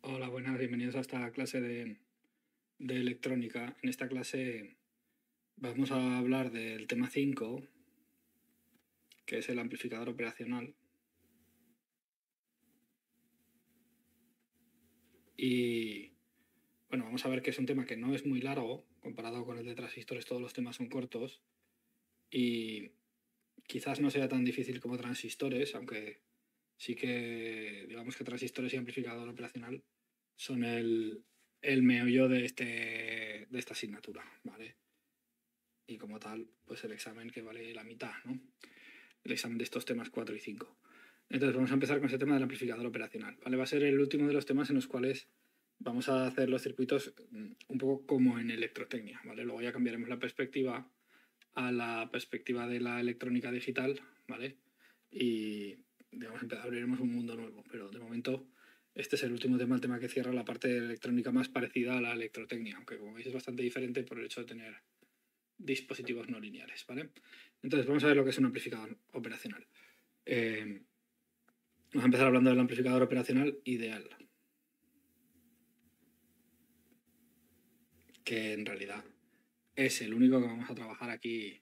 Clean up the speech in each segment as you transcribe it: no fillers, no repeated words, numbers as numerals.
Hola, buenas, bienvenidos a esta clase de electrónica. En esta clase vamos a hablar del tema 5, que es el amplificador operacional. Y bueno, vamos a ver que es un tema que no es muy largo, comparado con el de transistores, todos los temas son cortos. Y quizás no sea tan difícil como transistores, aunque sí que digamos que transistores y amplificador operacional son el meollo de esta asignatura, ¿vale? Y como tal, pues el examen que vale la mitad, ¿no? El examen de estos temas 4 y 5. Entonces vamos a empezar con ese tema del amplificador operacional, ¿vale? Va a ser el último de los temas en los cuales vamos a hacer los circuitos un poco como en electrotecnia, ¿vale? Luego ya cambiaremos la perspectiva a la perspectiva de la electrónica digital, ¿vale? Y digamos, abriremos un mundo nuevo, pero de momento este es el último tema, el tema que cierra la parte de electrónica más parecida a la electrotecnia, aunque como veis es bastante diferente por el hecho de tener dispositivos no lineales, ¿vale? Entonces vamos a ver lo que es un amplificador operacional. Vamos a empezar hablando del amplificador operacional ideal, que en realidad es el único que vamos a trabajar aquí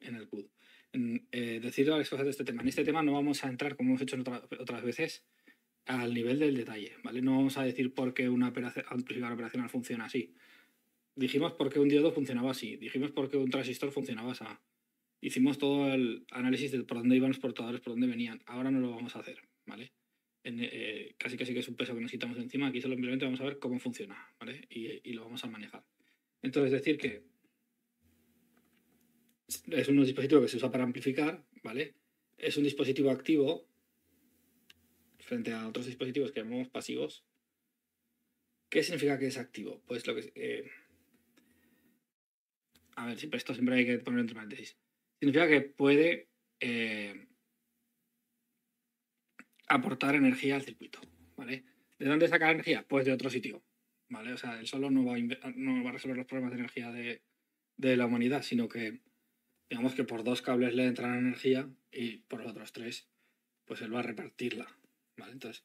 en el CUD. Decir varias cosas de este tema. En este tema no vamos a entrar, como hemos hecho en otras veces, al nivel del detalle, ¿vale? No vamos a decir por qué un amplificador operacional funciona así. Dijimos por qué un diodo funcionaba así. Dijimos por qué un transistor funcionaba así. Hicimos todo el análisis de por dónde iban los portadores, por dónde venían. Ahora no lo vamos a hacer, ¿vale? Casi que es un peso que nos quitamos de encima. Aquí simplemente vamos a ver cómo funciona, ¿vale? Y lo vamos a manejar. Entonces, decir que es un dispositivo que se usa para amplificar, ¿vale? Es un dispositivo activo frente a otros dispositivos que llamamos pasivos. ¿Qué significa que es activo? Pues lo que... a ver, esto siempre hay que poner entre paréntesis. Significa que puede aportar energía al circuito, ¿vale? ¿De dónde saca la energía? Pues de otro sitio, ¿vale? O sea, él solo no va a resolver los problemas de energía de la humanidad, sino que, digamos que por 2 cables le entra energía y por los otros 3, pues él va a repartirla, ¿vale? Entonces,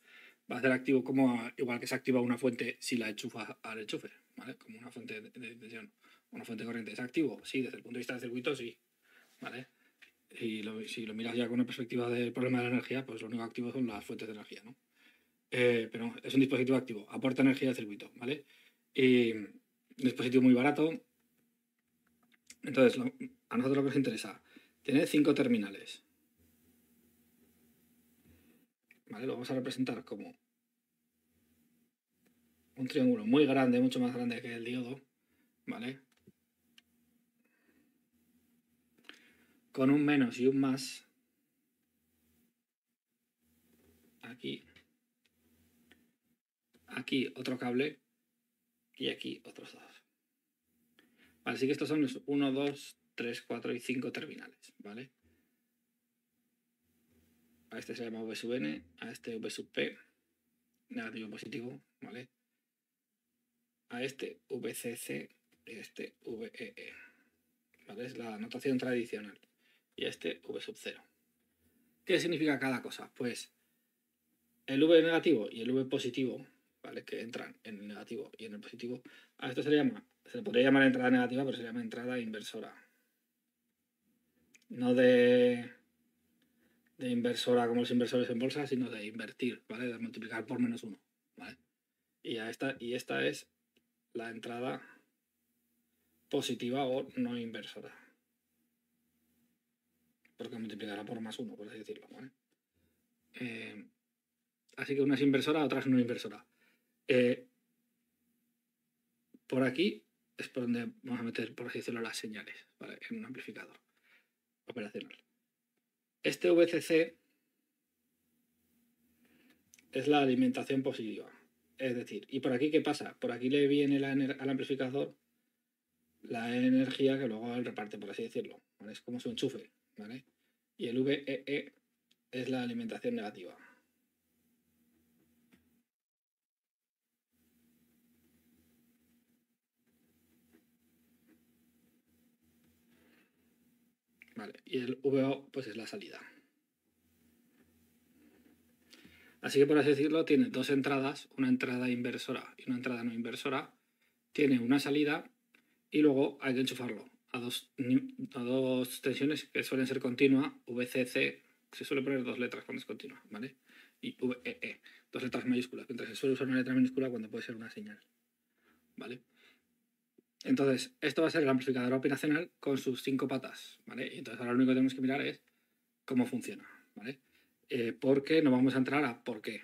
va a ser activo como, igual que se activa una fuente si la enchufa al enchufe, ¿vale? Como una fuente de tensión, una fuente de corriente. ¿Es activo? Sí, desde el punto de vista del circuito, sí, ¿vale? Y si lo miras ya con una perspectiva del problema de la energía, pues lo único activo son las fuentes de energía, ¿no? Pero es un dispositivo activo, aporta energía al circuito, ¿vale? Y un dispositivo muy barato. Entonces, a nosotros lo que nos interesa, tiene 5 terminales, ¿vale? Lo vamos a representar como un triángulo muy grande, mucho más grande que el diodo, ¿vale? Con un menos y un más aquí, aquí otro cable y aquí otros 2. Vale, así que estos son los 1, 2, 3, 4 y 5 terminales, ¿vale? A este se llama V sub N, a este V sub P, negativo positivo, ¿vale? A este VCC y a este VEE, ¿vale? Es la notación tradicional. Y a este V sub 0. ¿Qué significa cada cosa? Pues el V negativo y el V positivo, ¿vale? Que entran en el negativo y en el positivo. A esto se le podría llamar entrada negativa, pero se llama entrada inversora. No de inversora como los inversores en bolsa, sino de invertir, ¿vale? De multiplicar por -1, ¿vale? Y esta es la entrada positiva o no inversora, porque multiplicará por +1, por así decirlo, ¿vale? Así que una es inversora, otra es no inversora. Por aquí es por donde vamos a meter, por así decirlo, las señales, ¿vale? En un amplificador operacional. Este VCC es la alimentación positiva. Es decir, ¿y por aquí qué pasa? Por aquí le viene al amplificador la energía que luego él reparte, por así decirlo, ¿vale? Es como su enchufe, ¿vale? Y el VEE es la alimentación negativa. ¿Vale? Y el VO pues es la salida. Así que por así decirlo, tiene dos entradas, una entrada inversora y una entrada no inversora. Tiene una salida y luego hay que enchufarlo a dos tensiones que suelen ser continua, VCC, se suele poner dos letras cuando es continua, ¿vale? Y VEE, dos letras mayúsculas, mientras se suele usar una letra minúscula cuando puede ser una señal, ¿vale? Entonces, esto va a ser el amplificador operacional con sus 5 patas, ¿vale? Y entonces ahora lo único que tenemos que mirar es cómo funciona, ¿vale? Porque no vamos a entrar a por qué,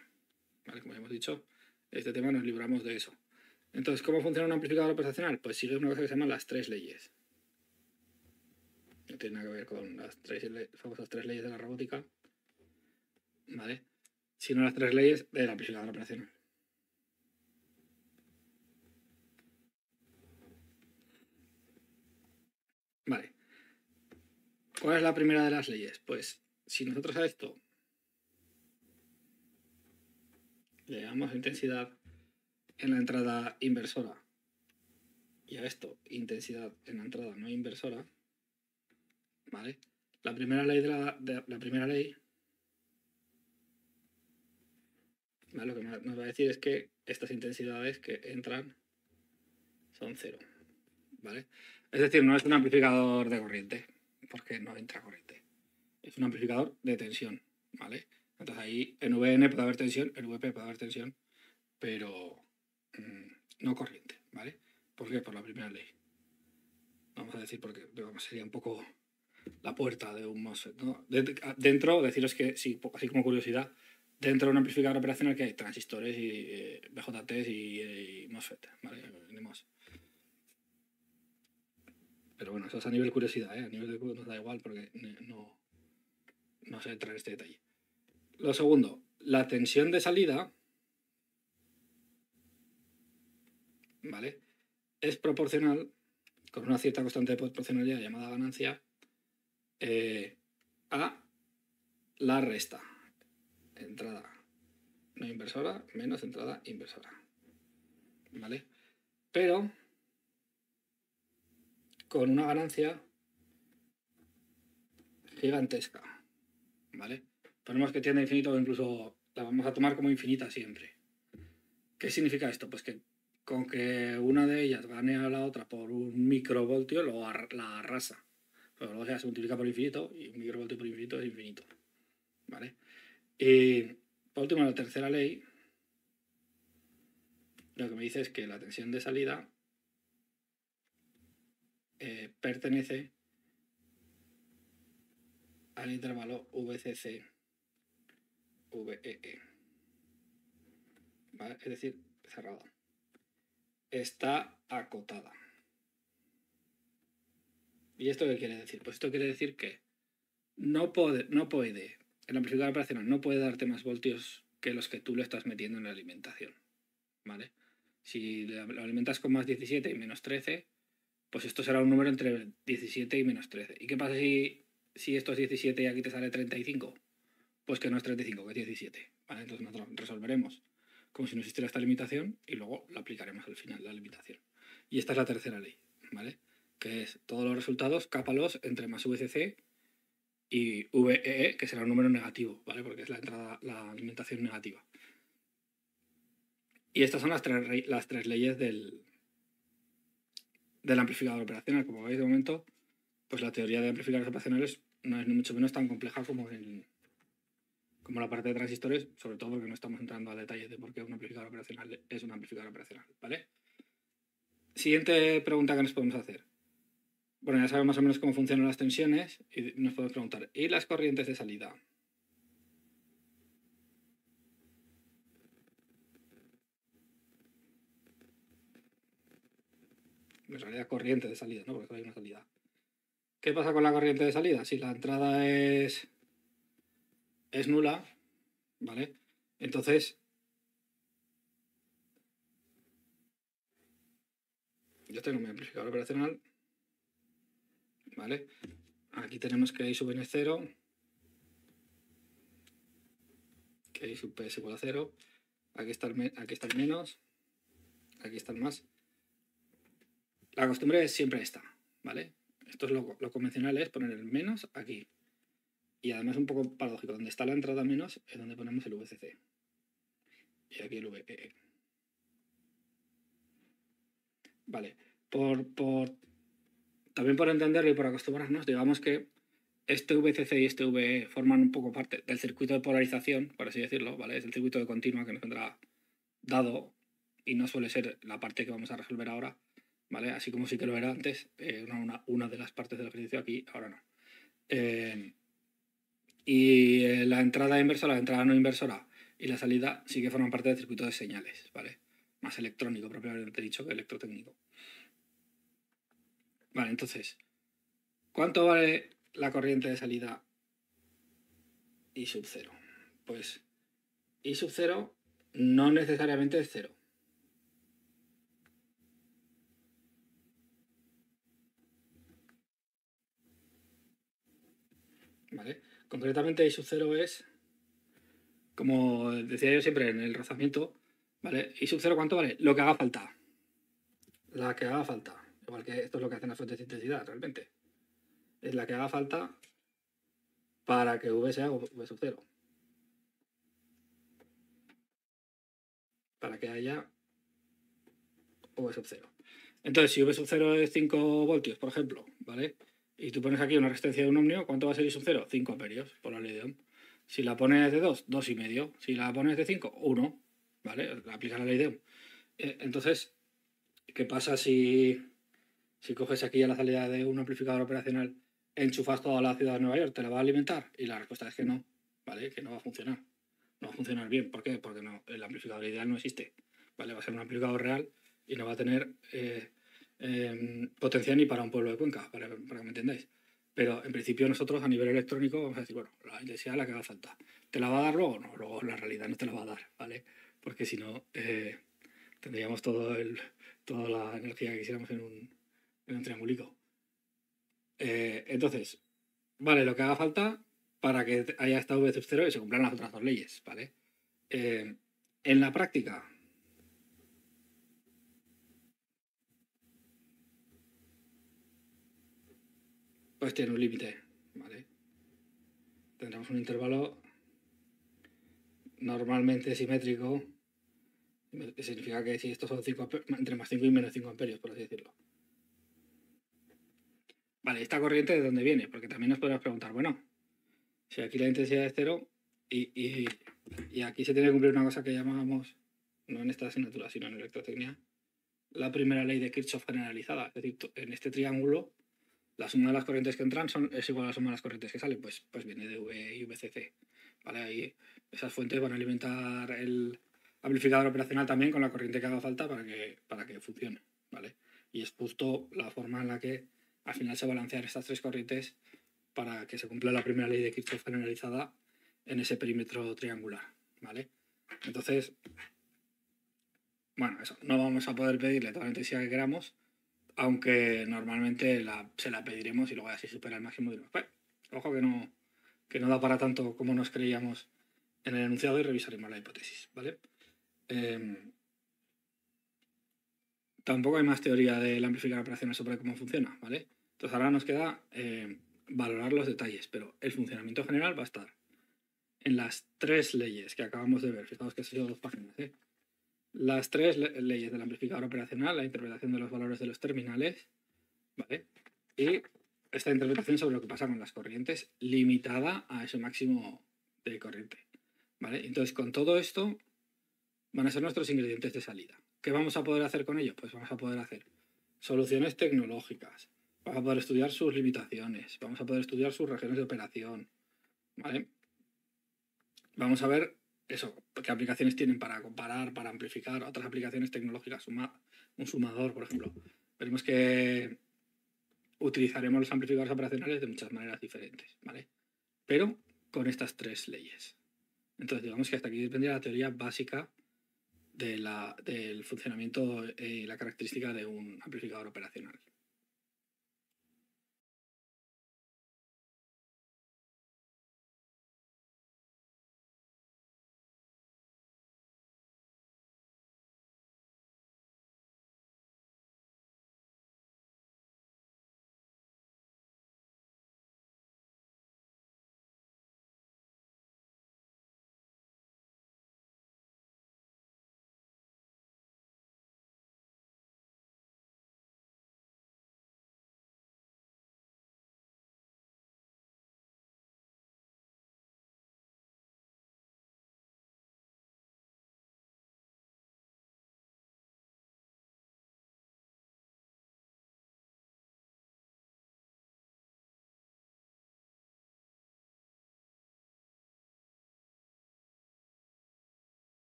¿vale? Como ya hemos dicho, este tema nos libramos de eso. Entonces, ¿cómo funciona un amplificador operacional? Pues sigue una cosa que se llama las 3 leyes. No tiene nada que ver con las famosas 3 leyes de la robótica, ¿vale? Sino las 3 leyes del amplificador operacional. Vale. ¿Cuál es la primera de las leyes? Pues si nosotros a esto le damos intensidad en la entrada inversora y a esto intensidad en la entrada no inversora, ¿vale? La primera ley la primera ley, ¿vale? Lo que nos va a decir es que estas intensidades que entran son cero, ¿vale? Es decir, no es un amplificador de corriente, porque no entra corriente. Es un amplificador de tensión, ¿vale? Entonces ahí en VN puede haber tensión, en VP puede haber tensión, pero no corriente, ¿vale? ¿Por qué? Por la primera ley. Vamos a decir porque sería un poco la puerta de un MOSFET, ¿no? Dentro, deciros que, sí, así como curiosidad, dentro de un amplificador operacional que hay transistores y BJTs y MOSFET, ¿vale? Pero bueno, eso es a nivel curiosidad, ¿eh? A nivel de curiosidad nos da igual porque no sé entrar en este detalle. Lo segundo, la tensión de salida, ¿vale? Es proporcional, con una cierta constante de proporcionalidad llamada ganancia, a la resta. Entrada no inversora menos entrada inversora, ¿vale? Pero con una ganancia gigantesca, ¿vale? Ponemos que tiende a infinito o incluso la vamos a tomar como infinita siempre. ¿Qué significa esto? Pues que con que una de ellas gane a la otra por un microvoltio la arrasa. Pero luego ya se multiplica por infinito y un microvoltio por infinito es infinito, ¿vale? Y por último, la tercera ley lo que me dice es que la tensión de salida pertenece al intervalo VCC VEE, ¿vale? Es decir, cerrada. Está acotada. ¿Y esto qué quiere decir? Pues esto quiere decir que no puede, el amplificador operacional no puede darte más voltios que los que tú le estás metiendo en la alimentación, ¿vale? Si lo alimentas con más 17 y menos 13, pues esto será un número entre 17 y menos 13. ¿Y qué pasa si esto es 17 y aquí te sale 35? Pues que no es 35, que es 17, ¿vale? Entonces nosotros resolveremos como si no existiera esta limitación y luego la aplicaremos al final, la limitación. Y esta es la tercera ley, ¿vale? Que es todos los resultados, cápalos entre más VCC y VEE, que será un número negativo, ¿vale? Porque es la alimentación negativa. Y estas son las tres leyes del amplificador operacional. Como veis, de momento, pues la teoría de amplificadores operacionales no es ni mucho menos tan compleja como la parte de transistores, sobre todo porque no estamos entrando a detalles de por qué un amplificador operacional es un amplificador operacional, ¿vale? Siguiente pregunta que nos podemos hacer. Bueno, ya sabemos más o menos cómo funcionan las tensiones y nos podemos preguntar, ¿y las corrientes de salida? En realidad corriente de salida, ¿no? Porque solo hay una salida. ¿Qué pasa con la corriente de salida? Si la entrada es nula, ¿vale? Entonces, yo tengo mi amplificador operacional, ¿vale? Aquí tenemos que I sub n es 0, que I sub p es igual a 0. Aquí está el menos, aquí está el más. La costumbre es siempre esta, ¿vale? Esto es lo convencional, es poner el menos aquí. Y además un poco paradójico, donde está la entrada menos es donde ponemos el VCC. y aquí el VEE. Vale, también por entenderlo y por acostumbrarnos, digamos que este VCC y este VE forman un poco parte del circuito de polarización, por así decirlo, ¿vale? Es el circuito de continua que nos vendrá dado y no suele ser la parte que vamos a resolver ahora, ¿vale? Así como sí que lo era antes, una de las partes del ejercicio aquí, ahora no. Y la entrada inversora, la entrada no inversora y la salida sí que forman parte del circuito de señales, ¿vale? Más electrónico, propiamente dicho, que electrotécnico. Vale, entonces, ¿cuánto vale la corriente de salida I sub 0? Pues I sub 0 no necesariamente es 0. ¿Vale? Concretamente I sub 0 es, como decía yo siempre en el rozamiento, ¿vale? I sub 0 ¿cuánto vale? Lo que haga falta. La que haga falta. Igual que esto es lo que hacen las fuentes de intensidad, realmente. Es la que haga falta para que V sea V sub 0. Para que haya V sub 0. Entonces, si V sub 0 es 5 voltios, por ejemplo, ¿vale? Y tú pones aquí una resistencia de un ohmio, ¿cuánto va a ser I sub 0? 5 amperios, por la ley de Ohm. Si la pones de 2, 2,5. Si la pones de 5, 1. ¿Vale? Aplica la ley de Ohm. Entonces, ¿qué pasa si coges aquí a la salida de un amplificador operacional, enchufas toda la ciudad de Nueva York, ¿te la va a alimentar? Y la respuesta es que no, ¿vale? Que no va a funcionar. No va a funcionar bien. ¿Por qué? Porque no, el amplificador ideal no existe, ¿vale? Va a ser un amplificador real y no va a tener potencia ni para un pueblo de Cuenca, para que me entendáis. Pero en principio nosotros a nivel electrónico vamos a decir, bueno, la intensidad es la que haga falta. ¿Te la va a dar luego? No, luego la realidad no te la va a dar, ¿vale? Porque si no, tendríamos toda la energía que quisiéramos en un triangulico. Entonces, vale, lo que haga falta para que haya esta V sub 0 y se cumplan las otras dos leyes, ¿vale? En la práctica, pues tiene un límite, ¿vale? Tendremos un intervalo normalmente simétrico, que significa que si estos son 5 entre más 5 y menos 5 amperios, por así decirlo. Vale, ¿esta corriente de dónde viene? Porque también nos podemos preguntar, bueno, si aquí la intensidad es 0 y aquí se tiene que cumplir una cosa que llamábamos, no en esta asignatura, sino en electrotecnia, la primera ley de Kirchhoff generalizada. Es decir, en este triángulo, la suma de las corrientes que entran es igual a la suma de las corrientes que salen, pues viene de V y VCC. ¿Vale? Ahí esas fuentes van a alimentar el amplificador operacional también con la corriente que haga falta para que funcione. ¿Vale? Y es justo la forma en la que al final se balancean estas tres corrientes para que se cumpla la primera ley de Kirchhoff generalizada en ese perímetro triangular. ¿Vale? Entonces, bueno, eso, no vamos a poder pedirle toda la intensidad que queramos, aunque normalmente se la pediremos y luego así supera el máximo diremos, pues, ojo que no da para tanto como nos creíamos en el enunciado y revisaremos la hipótesis, ¿vale? Tampoco hay más teoría del amplificador operacional sobre cómo funciona, ¿vale? Entonces ahora nos queda valorar los detalles, pero el funcionamiento general va a estar en las tres leyes que acabamos de ver. Fijaos que han sido 2 páginas, ¿eh? Las tres leyes del amplificador operacional, la interpretación de los valores de los terminales, ¿vale? Y esta interpretación sobre lo que pasa con las corrientes limitada a ese máximo de corriente, ¿vale? Entonces, con todo esto van a ser nuestros ingredientes de salida. ¿Qué vamos a poder hacer con ello? Pues vamos a poder hacer soluciones tecnológicas, vamos a poder estudiar sus limitaciones, vamos a poder estudiar sus regiones de operación, ¿vale? Vamos a ver eso, qué aplicaciones tienen para comparar, para amplificar, otras aplicaciones tecnológicas, un sumador, por ejemplo. Veremos que utilizaremos los amplificadores operacionales de muchas maneras diferentes, ¿vale? Pero con estas tres leyes. Entonces, digamos que hasta aquí dependía la teoría básica del funcionamiento y la característica de un amplificador operacional.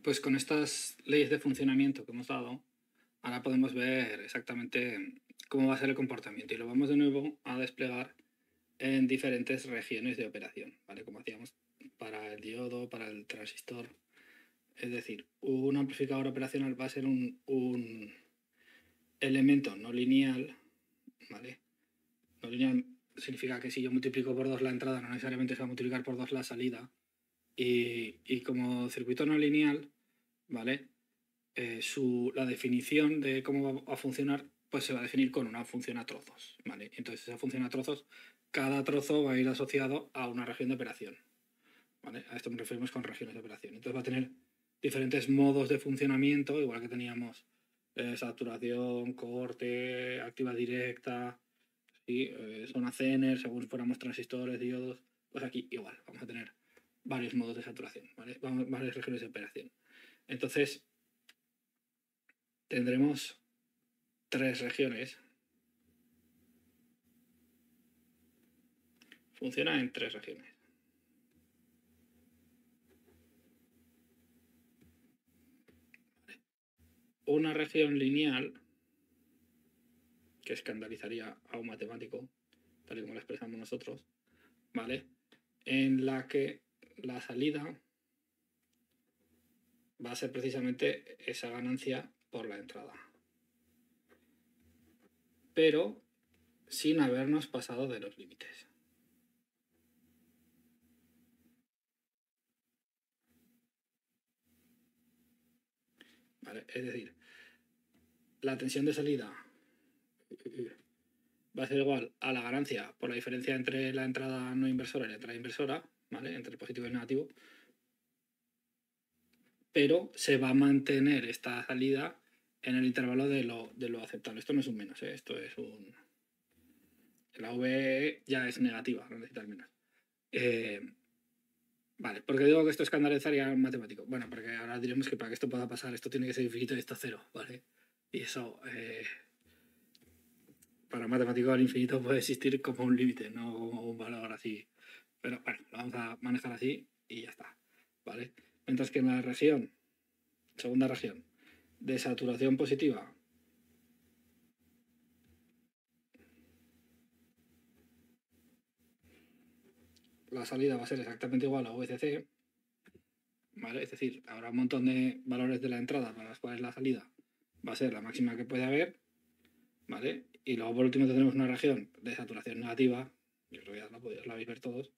Pues con estas leyes de funcionamiento que hemos dado, ahora podemos ver exactamente cómo va a ser el comportamiento y lo vamos de nuevo a desplegar en diferentes regiones de operación, ¿vale? Como hacíamos para el diodo, para el transistor. Es decir, un amplificador operacional va a ser un elemento no lineal, ¿vale? No lineal significa que si yo multiplico por 2 la entrada, no necesariamente se va a multiplicar por 2 la salida. Y como circuito no lineal, ¿vale? La definición de cómo va a funcionar, pues se va a definir con una función a trozos, ¿vale? Entonces esa función a trozos, cada trozo va a ir asociado a una región de operación, ¿vale? A esto nos referimos con regiones de operación. Entonces va a tener diferentes modos de funcionamiento, igual que teníamos saturación, corte, activa directa, ¿sí? Zona Zener, según fuéramos transistores, diodos, pues aquí igual, vamos a tener varios modos de saturación, ¿vale? Varias regiones de operación. Entonces, tendremos 3 regiones. Funciona en 3 regiones. Una región lineal, que escandalizaría a un matemático, tal y como lo expresamos nosotros, ¿vale? En la que la salida va a ser precisamente esa ganancia por la entrada. Pero sin habernos pasado de los límites. ¿Vale? Es decir, la tensión de salida va a ser igual a la ganancia por la diferencia entre la entrada no inversora y la entrada inversora, ¿vale? Entre el positivo y el negativo. Pero se va a mantener esta salida en el intervalo de lo aceptable. Esto no es un menos, ¿eh? Esto es un... La VE ya es negativa, no necesita el menos. Vale, ¿por qué digo que esto escandalizaría al matemático? Bueno, porque ahora diremos que para que esto pueda pasar, esto tiene que ser infinito y esto cero, ¿vale? Y eso, para un matemático al infinito puede existir como un límite, no como un valor así. Pero bueno, lo vamos a manejar así y ya está, ¿vale? Mientras que en la región, segunda región, de saturación positiva, la salida va a ser exactamente igual a VCC, ¿vale? Es decir, habrá un montón de valores de la entrada para las cuales la salida va a ser la máxima que puede haber, ¿vale? Y luego por último tendremos una región de saturación negativa, yo creo que ya os la vais a ver todos,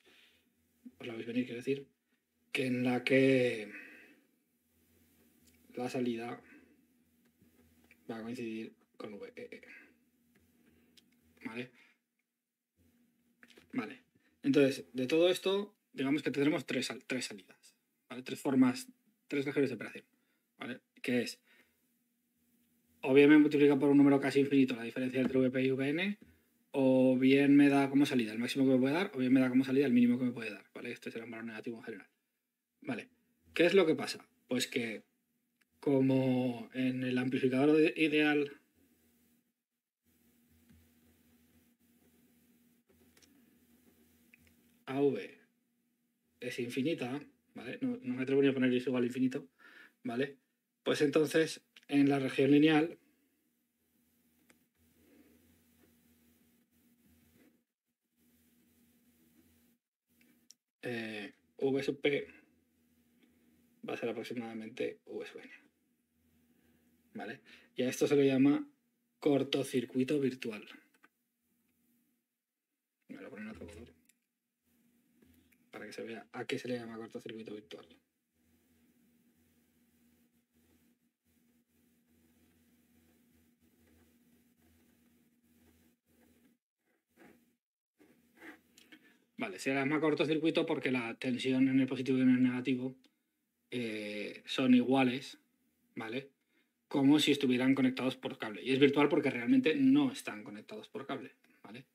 os la vais a venir, quiero decir, que en la que la salida va a coincidir con VEE. ¿Vale? Vale. Entonces, de todo esto, digamos que tendremos tres salidas, ¿vale? 3 formas, 3 regiones de operación, ¿vale? Que es, o bien me multiplica por un número casi infinito la diferencia entre VP y VN, o bien me da como salida el máximo que me puede dar, o bien me da como salida el mínimo que me puede dar, ¿vale? Este será un valor negativo en general. Vale. ¿Qué es lo que pasa? Pues que como en el amplificador ideal AV es infinita, ¿vale? No me atrevo ni a poner eso igual infinito, ¿vale? Pues entonces en la región lineal V sub P va a ser aproximadamente V sub N, ¿vale? Y a esto se le llama cortocircuito virtual. Me voy a poner otro color para que se vea a qué se le llama cortocircuito virtual. Vale, se llama cortocircuito porque la tensión en el positivo y en el negativo son iguales, ¿vale? Como si estuvieran conectados por cable. Y es virtual porque realmente no están conectados por cable, ¿vale?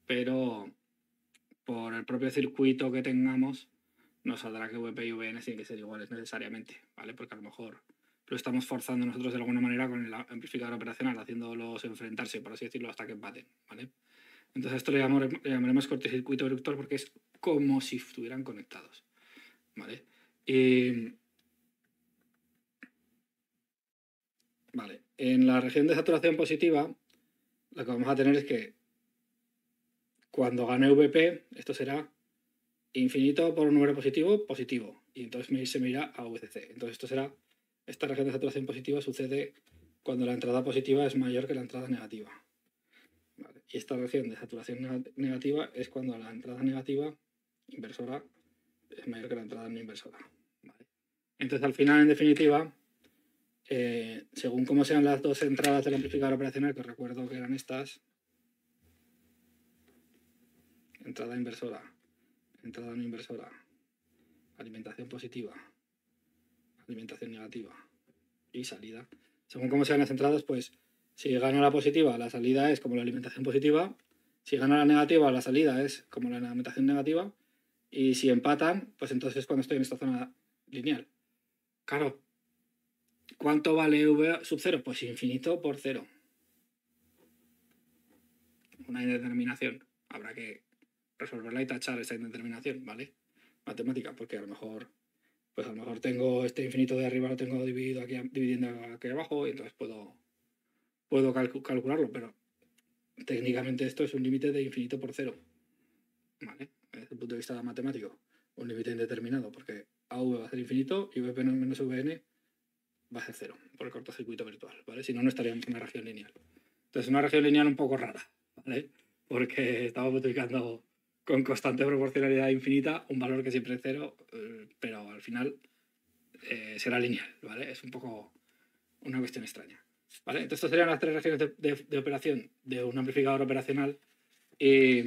Pero por el propio circuito que tengamos, nos saldrá que VP y VN tienen que ser iguales necesariamente, ¿vale? Porque a lo mejor lo estamos forzando nosotros de alguna manera con el amplificador operacional, haciéndolos enfrentarse, por así decirlo, hasta que empaten, ¿vale? Entonces esto le llamaremos cortocircuito virtual porque es como si estuvieran conectados, ¿vale? Y Vale, en la región de saturación positiva, lo que vamos a tener es que cuando gane VP, esto será infinito por un número positivo, positivo. Y entonces se me irá a VCC. Entonces esto será, esta región de saturación positiva sucede cuando la entrada positiva es mayor que la entrada negativa. Vale. Y esta región de saturación negativa es cuando la entrada negativa inversora es mayor que la entrada no inversora. Vale. Entonces al final, en definitiva, según cómo sean las dos entradas del amplificador operacional, que os recuerdo que eran estas, entrada inversora, entrada no inversora, alimentación positiva, alimentación negativa y salida. Según cómo sean las entradas, pues si gana la positiva, la salida es como la alimentación positiva. Si gana la negativa, la salida es como la alimentación negativa. Y si empatan, pues entonces es cuando estoy en esta zona lineal. Claro, ¿cuánto vale V sub 0? Pues infinito por 0. Una indeterminación. Habrá que resolverla y tachar esa indeterminación, ¿vale? Matemática, porque a lo mejor tengo este infinito de arriba, lo tengo dividiendo aquí abajo, y entonces puedo calcularlo, pero técnicamente esto es un límite de infinito por 0, ¿vale? Desde el punto de vista matemático, un límite indeterminado, porque AV va a ser infinito y VP menos VN va a ser 0 por el cortocircuito virtual, ¿vale? Si no, no estaríamos en una región lineal. Entonces, una región lineal un poco rara, ¿vale? Porque estamos multiplicando con constante proporcionalidad infinita un valor que siempre es 0, pero al final será lineal, ¿vale? Es un poco una cuestión extraña, ¿vale? Entonces, estas serían las tres regiones de operación de un amplificador operacional y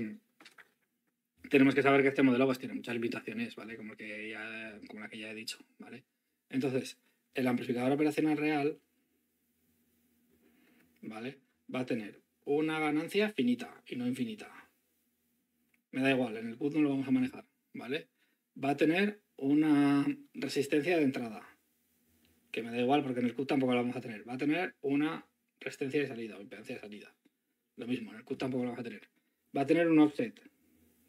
tenemos que saber que este modelo pues, tiene muchas limitaciones, ¿vale? Como la que ya he dicho, ¿vale? Entonces, el amplificador operacional real, ¿vale? Va a tener una ganancia finita y no infinita. Me da igual, en el CUT no lo vamos a manejar, ¿vale? Va a tener una resistencia de entrada, que me da igual porque en el CUT tampoco la vamos a tener. Va a tener una resistencia de salida o impedancia de salida. Lo mismo, en el CUT tampoco lo vamos a tener. Va a tener un offset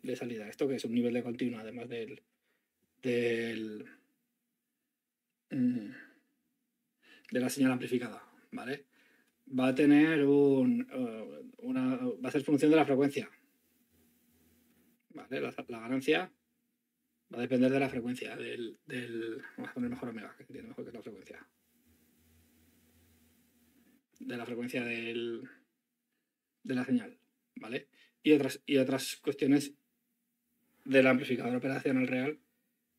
de salida. Esto que es un nivel de continuo, además de la señal amplificada, ¿vale? Va a tener va a ser función de la frecuencia, ¿vale? La ganancia va a depender de la frecuencia vamos a poner mejor omega, que entiendo mejor que la frecuencia. De la frecuencia de la señal, ¿vale? Y otras cuestiones del amplificador operacional real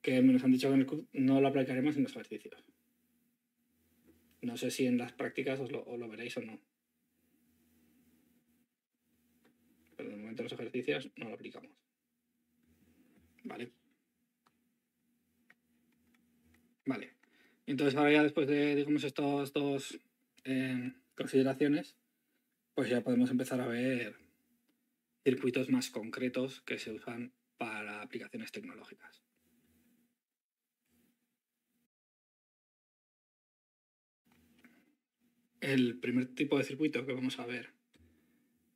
que nos han dicho que en el CUT no lo aplicaremos en los ejercicios. No sé si en las prácticas os lo veréis o no. Pero en el momento de los ejercicios no lo aplicamos. ¿Vale? Vale. Entonces ahora ya después de, digamos, estas dos consideraciones, pues ya podemos empezar a ver circuitos más concretos que se usan para aplicaciones tecnológicas. El primer tipo de circuito que vamos a ver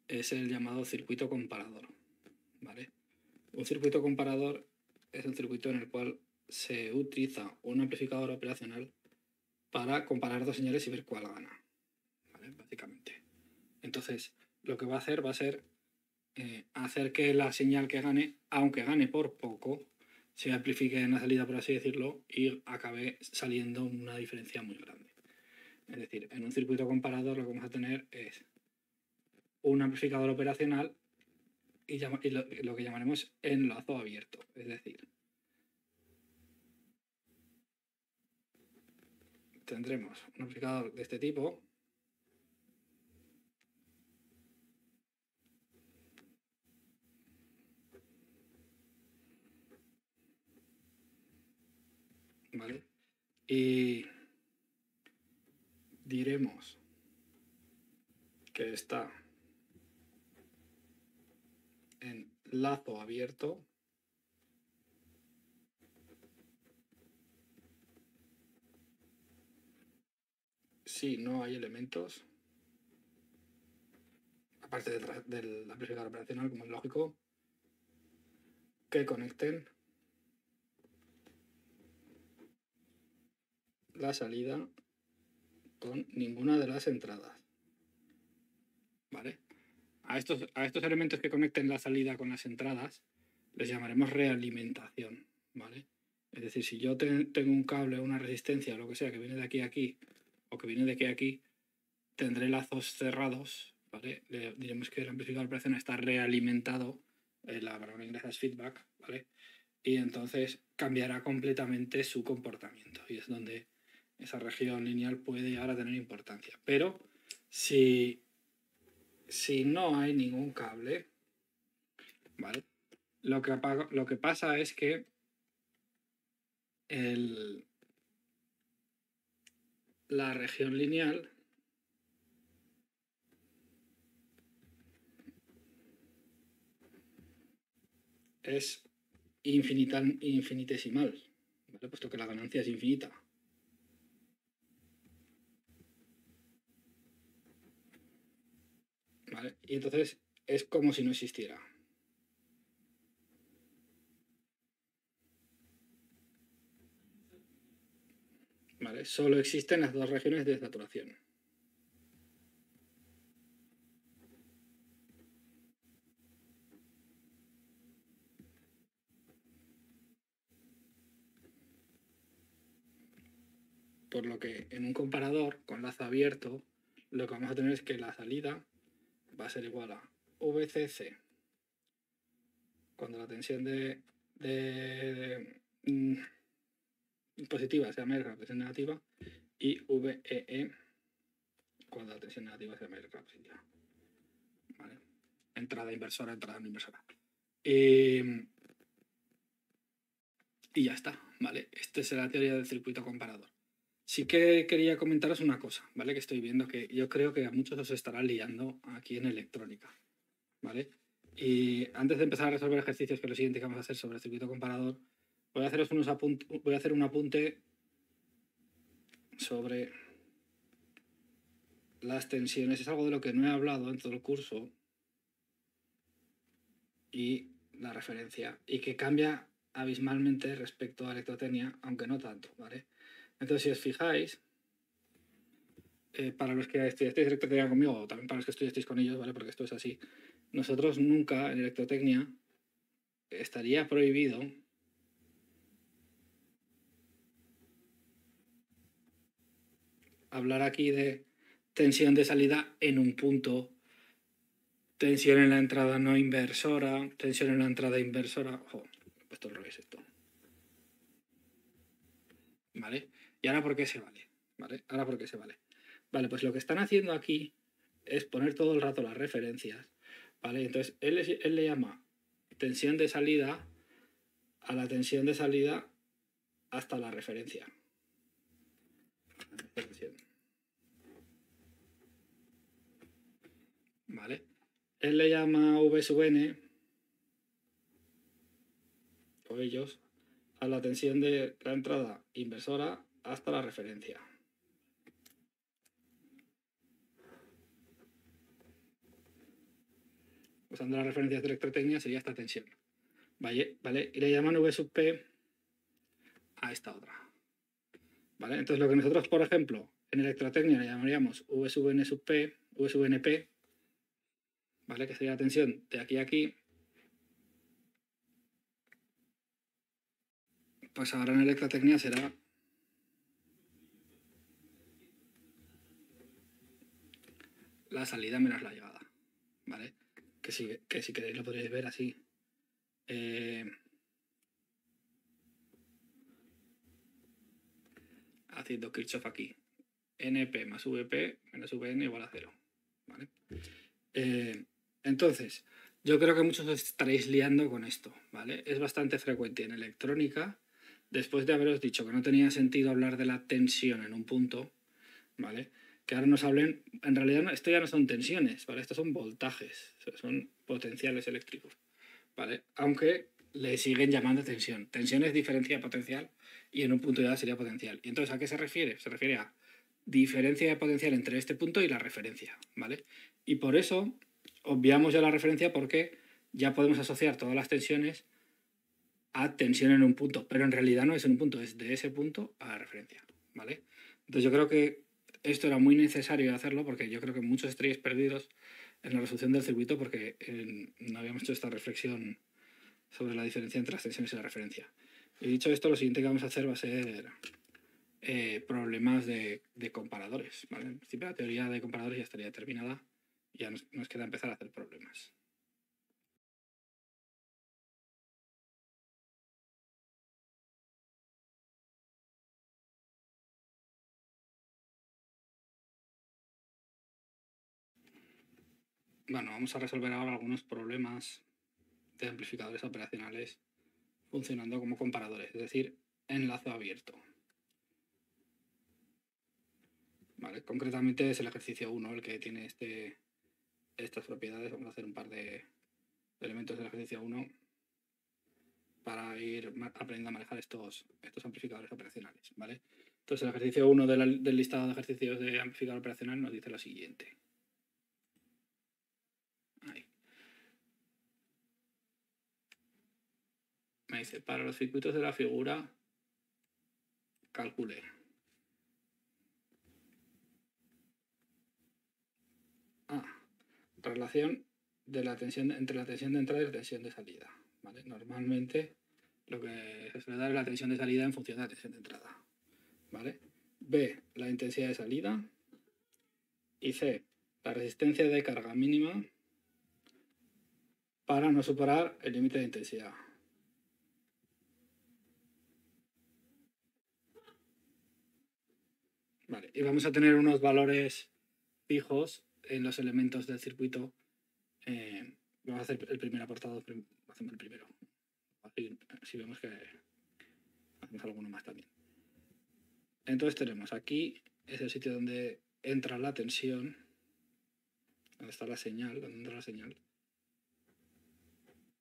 es el llamado circuito comparador, ¿vale? Un circuito comparador es el circuito en el cual se utiliza un amplificador operacional para comparar dos señales y ver cuál gana, ¿vale? Básicamente. Entonces, lo que va a hacer va a ser hacer que la señal que gane, aunque gane por poco, se amplifique en la salida, por así decirlo, y acabe saliendo una diferencia muy grande. Es decir, en un circuito comparador lo que vamos a tener es un amplificador operacional y lo que llamaremos enlazo abierto. Es decir, tendremos un amplificador de este tipo, ¿vale? Y diremos que está en lazo abierto si no hay elementos, aparte del amplificador operacional, como es lógico, que conecten la salida con ninguna de las entradas. ¿Vale? A estos elementos que conecten la salida con las entradas les llamaremos realimentación. ¿Vale? Es decir, si yo tengo un cable, una resistencia o lo que sea que viene de aquí a aquí o que viene de aquí a aquí, tendré lazos cerrados. ¿Vale? Le diremos que el amplificador de operación está realimentado, la palabra inglesa es feedback, ¿vale? Y entonces cambiará completamente su comportamiento y es donde esa región lineal puede llegar a tener importancia. Pero si no hay ningún cable, ¿vale? Lo que pasa es que la región lineal es infinitesimal, ¿vale? Puesto que la ganancia es infinita. ¿Vale? Y entonces es como si no existiera. ¿Vale? Solo existen las dos regiones de saturación. Por lo que en un comparador con lazo abierto, lo que vamos a tener es que la salida va a ser igual a VCC cuando la tensión positiva sea mayor que la tensión negativa y VEE cuando la tensión negativa sea mayor que la positiva. ¿Vale? Entrada inversora, entrada no inversora. Y ya está, ¿vale? Esta es la teoría del circuito comparador. Sí que quería comentaros una cosa, ¿vale? Que estoy viendo que yo creo que a muchos os estará liando aquí en electrónica, ¿vale? Y antes de empezar a resolver ejercicios, que es lo siguiente que vamos a hacer sobre el circuito comparador, voy a hacer un apunte sobre las tensiones. Es algo de lo que no he hablado en todo el curso y la referencia, y que cambia abismalmente respecto a electrotecnia, aunque no tanto, ¿vale? Entonces, si os fijáis, para los que estudiasteis electrotecnia conmigo, o también para los que estudiasteis con ellos, ¿vale? Porque esto es así, nosotros nunca en electrotecnia estaría prohibido hablar aquí de tensión de salida en un punto, tensión en la entrada no inversora, tensión en la entrada inversora. Ojo, he puesto al revés esto. ¿Vale? ¿Y ahora por qué se vale? ¿Vale? Ahora por qué se vale. Vale, pues lo que están haciendo aquí es poner todo el rato las referencias, ¿vale? Entonces él le llama tensión de salida a la tensión de salida hasta la referencia. ¿Vale? Él le llama V sub n, o ellos, a la tensión de la entrada inversora hasta la referencia. Usando las referencias de electrotecnia sería esta tensión. ¿Vale? Y le llaman V sub P a esta otra. ¿Vale? Entonces lo que nosotros, por ejemplo, en electrotecnia le llamaríamos V sub N sub P, V sub NP, ¿vale? Que sería la tensión de aquí a aquí. Pues ahora en electrotecnia será la salida menos la llegada, ¿vale? Que si queréis lo podréis ver así. Haciendo Kirchhoff aquí. NP más VP menos VN igual a 0. ¿Vale? Entonces, yo creo que muchos os estaréis liando con esto, ¿vale? Es bastante frecuente en electrónica, después de haberos dicho que no tenía sentido hablar de la tensión en un punto, ¿vale? Que ahora nos hablen, en realidad esto ya no son tensiones, ¿vale? Estos son voltajes, son potenciales eléctricos, ¿vale? Aunque le siguen llamando tensión. Tensión es diferencia de potencial y en un punto ya sería potencial. ¿Y entonces a qué se refiere? Se refiere a diferencia de potencial entre este punto y la referencia, ¿vale? Y por eso obviamos ya la referencia porque ya podemos asociar todas las tensiones a tensión en un punto, pero en realidad no es en un punto, es de ese punto a la referencia, ¿vale? Entonces yo creo que esto era muy necesario hacerlo porque yo creo que muchos estaréis perdidos en la resolución del circuito porque no habíamos hecho esta reflexión sobre la diferencia entre las tensiones y la referencia. Y dicho esto, lo siguiente que vamos a hacer va a ser problemas de comparadores. ¿Vale? En principio, la teoría de comparadores ya estaría terminada y ya nos queda empezar a hacer problemas. Bueno, vamos a resolver ahora algunos problemas de amplificadores operacionales funcionando como comparadores, es decir, enlazo abierto. ¿Vale? Concretamente es el ejercicio 1 el que tiene estas propiedades. Vamos a hacer un par de elementos del ejercicio 1 para ir aprendiendo a manejar estos amplificadores operacionales. ¿Vale? Entonces el ejercicio 1 del listado de ejercicios de amplificador operacional nos dice lo siguiente. Ahí. Me dice, para los circuitos de la figura, calcule relación de la tensión entre la tensión de entrada y la tensión de salida. ¿Vale? Normalmente lo que se suele dar es la tensión de salida en función de la tensión de entrada. ¿Vale? B, la intensidad de salida. Y C, la resistencia de carga mínima para no superar el límite de intensidad. Vale, y vamos a tener unos valores fijos en los elementos del circuito. Vamos a hacer el primer apartado, hacemos el primero. Así vemos que hacemos alguno más también. Entonces tenemos aquí, es el sitio donde entra la tensión, donde está la señal, donde entra la señal.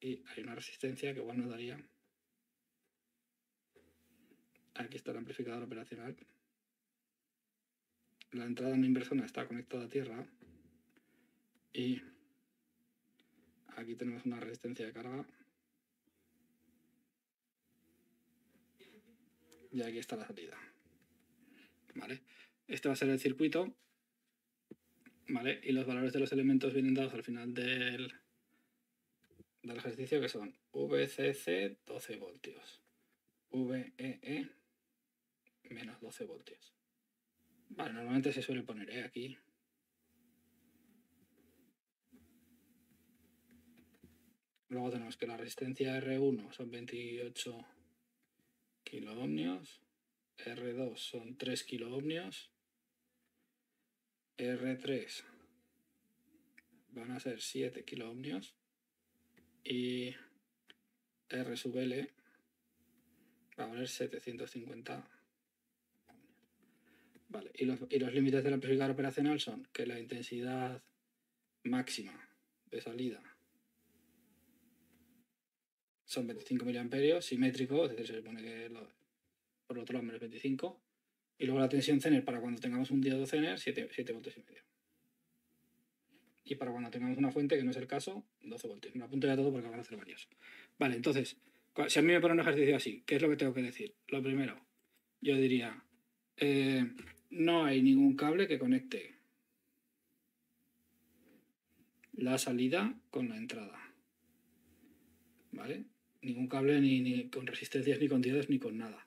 Y hay una resistencia que igual nos daría. Aquí está el amplificador operacional. La entrada en inversora está conectada a tierra. Y aquí tenemos una resistencia de carga. Y aquí está la salida. ¿Vale? Este va a ser el circuito. ¿Vale? Y los valores de los elementos vienen dados al final del ejercicio, que son VCC 12 voltios, VEE menos 12 voltios. Vale, normalmente se suele poner aquí. Luego tenemos que la resistencia R1 son 28 kiloohmios, R2 son 3 kiloohmios, R3 van a ser 7 kiloohmios y R sub L va a valer 750. Vale, y los límites del amplificador operacional son que la intensidad máxima de salida son 25 miliamperios, simétrico, es decir, se supone que por otro lado menos 25. Y luego la tensión Zener para cuando tengamos un diodo Zener, 7 voltios y medio. Y para cuando tengamos una fuente, que no es el caso, 12 voltios. Me apunto ya todo porque van a hacer varios. Vale, entonces, si a mí me pone un ejercicio así, ¿qué es lo que tengo que decir? Lo primero, yo diría, no hay ningún cable que conecte la salida con la entrada. ¿Vale? Ningún cable ni con resistencias, ni con diodos, ni con nada.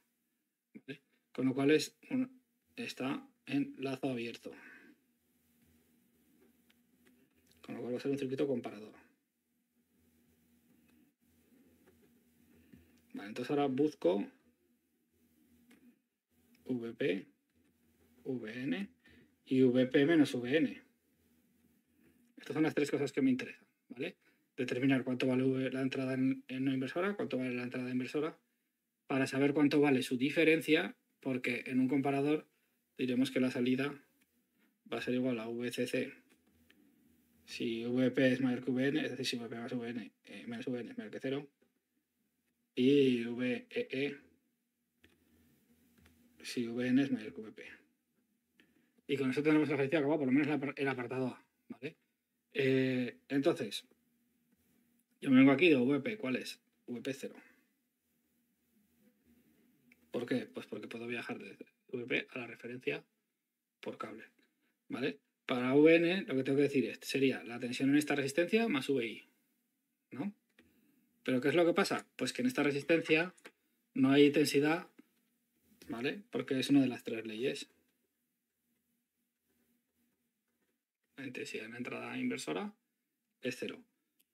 ¿Vale? Con lo cual está en lazo abierto. Con lo cual va a ser un circuito comparador. Vale, entonces ahora busco VP, VN y VP menos VN. Estas son las tres cosas que me interesan, ¿vale? Determinar cuánto vale la entrada en no inversora, cuánto vale la entrada inversora, para saber cuánto vale su diferencia, porque en un comparador diremos que la salida va a ser igual a VCC si VP es mayor que VN, es decir, si VP más VN menos VN es mayor que 0, y VEE si VN es mayor que VP. Y con eso tenemos el ejercicio acabado, por lo menos el apartado A, ¿vale? Entonces, yo me vengo aquí de VP, ¿cuál es? VP 0. ¿Por qué? Pues porque puedo viajar desde VP a la referencia por cable, ¿vale? Para Vn lo que tengo que decir sería la tensión en esta resistencia más Vi, ¿no? ¿Pero qué es lo que pasa? Pues que en esta resistencia no hay intensidad, ¿vale? Porque es una de las tres leyes. La intensidad en la entrada inversora es 0.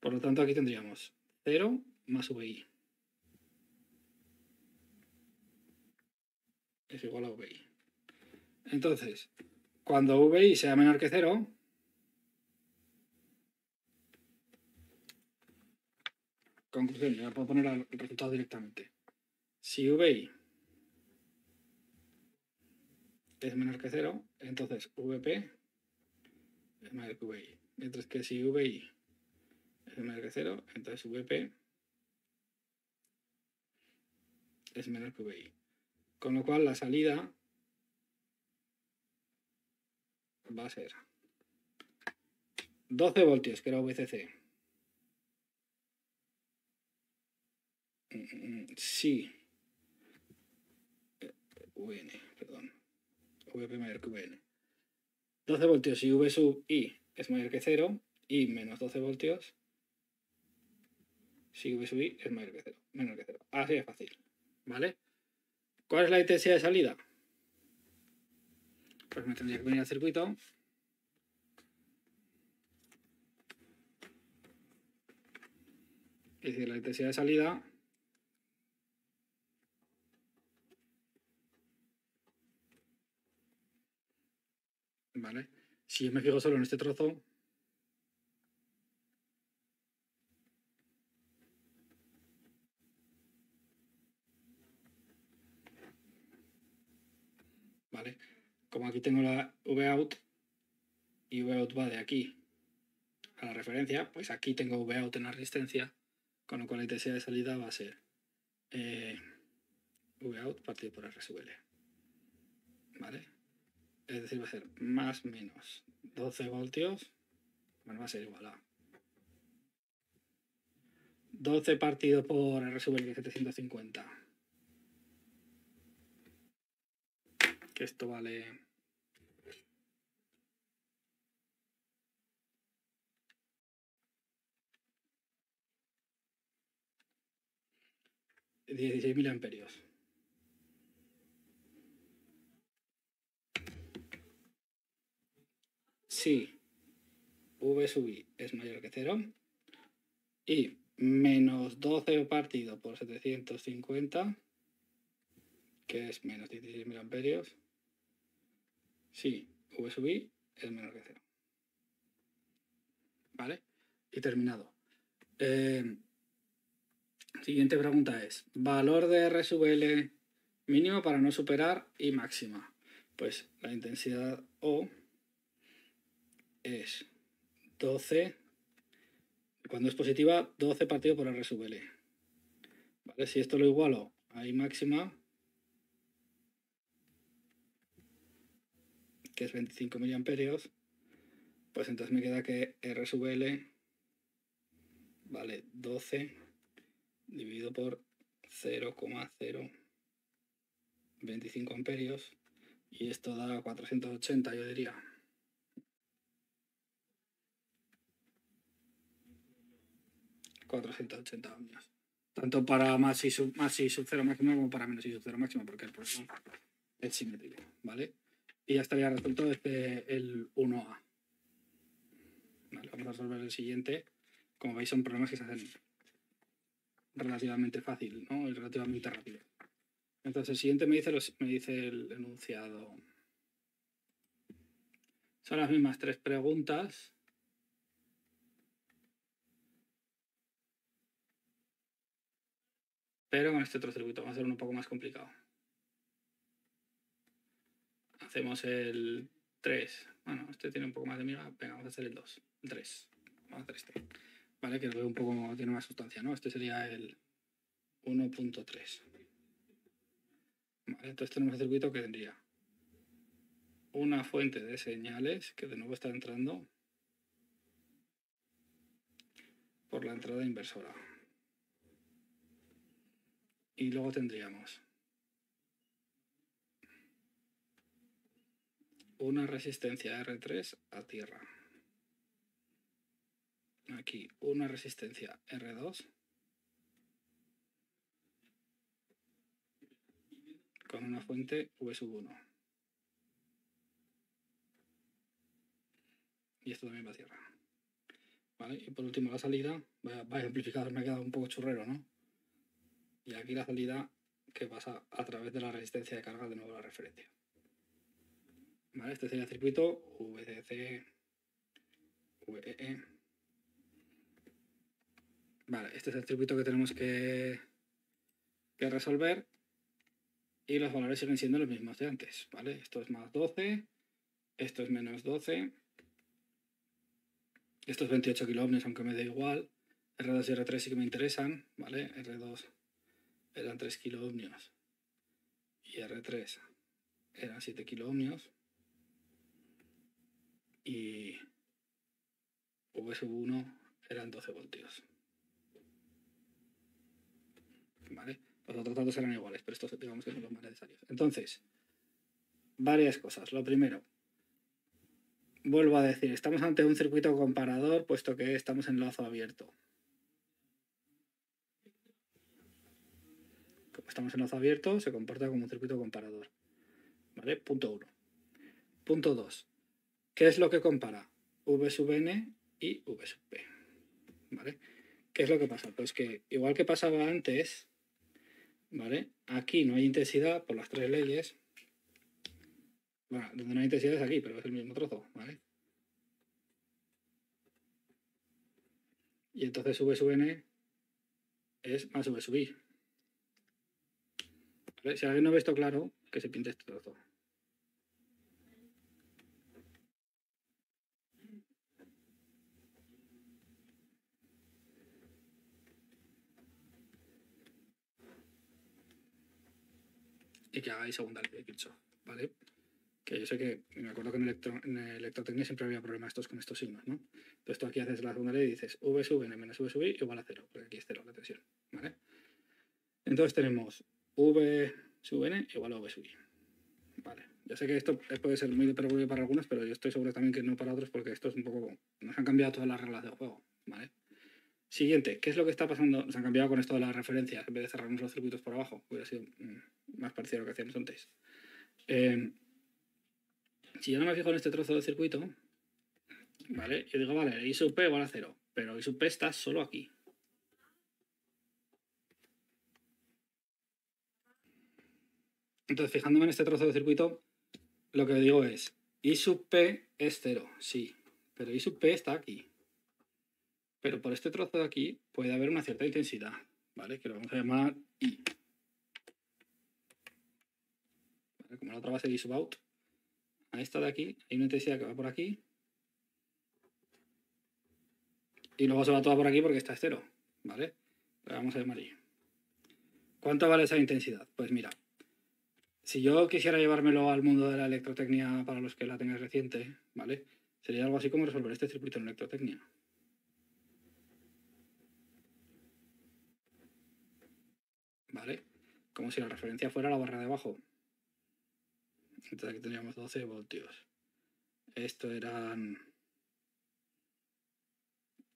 Por lo tanto, aquí tendríamos 0 más Vi. Es igual a Vi. Entonces, cuando Vi sea menor que 0, conclusión, ya puedo poner el resultado directamente. Si Vi es menor que 0, entonces Vp es mayor que Vi. Mientras que si Vi es menor que 0, entonces Vp es menor que Vi. Con lo cual la salida va a ser 12 voltios, que era VCC. Sí. Vn, perdón. Vp mayor que Vn. 12 voltios si V sub I es mayor que 0 y menos 12 voltios si V sub I es mayor que 0, menor que 0. Así de fácil, ¿vale? ¿Cuál es la intensidad de salida? Pues me tendría que venir al circuito. Es decir, la intensidad de salida ¿vale? Si yo me fijo solo en este trozo, ¿vale? Como aquí tengo la Vout y Vout va de aquí a la referencia, pues aquí tengo Vout en la resistencia, con lo cual la intensidad de salida va a ser Vout partido por R sub L, ¿vale? Es decir, va a ser más menos 12 voltios, bueno, va a ser igual a 12 partido por R sub L, que es 750, que esto vale 16 miliamperios. Si V sub I es mayor que 0 y menos 12 partido por 750, que es menos 16 miliamperios, si V sub I es menor que 0. ¿Vale? Y terminado. Siguiente pregunta es, valor de R sub L mínimo para no superar I máxima. Pues la intensidad O es 12, cuando es positiva, 12 partido por R sub L. ¿Vale? Si esto lo igualo a I máxima, que es 25 miliamperios, pues entonces me queda que R sub L vale 12 dividido por 0,025 amperios, y esto da 480, yo diría. $480 ohmios. Tanto para más I sub 0 máxima como para menos I sub 0 máxima, porque el problema es simétrico, ¿vale? Y ya estaría resuelto desde el 1A. Vale, vamos a resolver el siguiente. Como veis, son problemas que se hacen relativamente fácil, ¿no? Y relativamente rápido. Entonces, el siguiente me dice el enunciado. Son las mismas tres preguntas. Pero con este otro circuito va a ser un poco más complicado. Hacemos el 3. Bueno, este tiene un poco más de miga. Venga, vamos a hacer el 2. El 3. Vamos a hacer este. Vale, que lo veo un poco, tiene más sustancia, ¿no? Este sería el 1.3. Vale, entonces tenemos el circuito que tendría una fuente de señales que de nuevo está entrando por la entrada inversora. Y luego tendríamos una resistencia R3 a tierra. Aquí una resistencia R2 con una fuente V1. Y esto también va a tierra. ¿Vale? Y por último la salida, vaya amplificador, me ha quedado un poco churrero, ¿no? Y aquí la salida que pasa a través de la resistencia de carga, de nuevo la referencia. ¿Vale? Este sería el circuito VCC, VEE. Vale, este es el circuito que tenemos que resolver y los valores siguen siendo los mismos de antes, ¿vale? Esto es más 12, esto es menos 12, esto es 28 kiloohmios, aunque me da igual. R2 y R3 sí que me interesan, ¿vale? R2 eran 3 kiloohmios y R3 eran 7 kiloohmios y V1 eran 12 voltios. ¿Vale? Los otros datos eran iguales, pero estos digamos que son los más necesarios. Entonces, varias cosas. Lo primero, vuelvo a decir, estamos ante un circuito comparador, puesto que estamos en lazo abierto. Como estamos en lazo abierto, se comporta como un circuito comparador. ¿Vale? Punto 1. Punto 2. ¿Qué es lo que compara? V sub n y V sub p. ¿Vale? ¿Qué es lo que pasa? Pues que igual que pasaba antes, ¿vale? Aquí no hay intensidad por las tres leyes. Bueno, donde no hay intensidad es aquí, pero es el mismo trozo, ¿vale? Y entonces V sub n es más V sub i. ¿Vale? Si alguien no ve esto claro, que se pinte este trozo. Y que hagáis segunda ley de Kirchhoff, ¿vale? Que yo sé que, me acuerdo que en electrotecnia siempre había problemas estos con estos signos, ¿no? Entonces tú aquí haces la segunda ley y dices V sub n menos V sub i igual a 0, porque aquí es 0 la tensión, ¿vale? Entonces tenemos V sub n igual a V sub i, ¿vale? Ya sé que esto puede ser muy de perogrullo para algunos, pero yo estoy seguro también que no para otros, porque esto es un poco... Nos han cambiado todas las reglas del juego, ¿vale? Siguiente, ¿qué es lo que está pasando? Nos han cambiado con esto de las referencias, en vez de cerrarnos los circuitos por abajo, hubiera sido más parecido a lo que hacíamos antes. Si yo no me fijo en este trozo de circuito, ¿vale? Yo digo, vale, I sub p igual a 0, pero I sub p está solo aquí. Entonces, fijándome en este trozo de circuito, lo que digo es, I sub p es 0, sí, pero I sub p está aquí. Pero por este trozo de aquí puede haber una cierta intensidad, ¿vale? Que lo vamos a llamar I. ¿Vale? Como la otra base de I sub out, a esta de aquí hay una intensidad que va por aquí y luego se va toda por aquí porque esta es 0, ¿vale? La vamos a llamar I. ¿Cuánto vale esa intensidad? Pues mira, si yo quisiera llevármelo al mundo de la electrotecnia para los que la tengáis reciente, ¿vale? Sería algo así como resolver este circuito en electrotecnia. ¿Vale? Como si la referencia fuera la barra de abajo. Entonces aquí tendríamos 12 voltios. Esto eran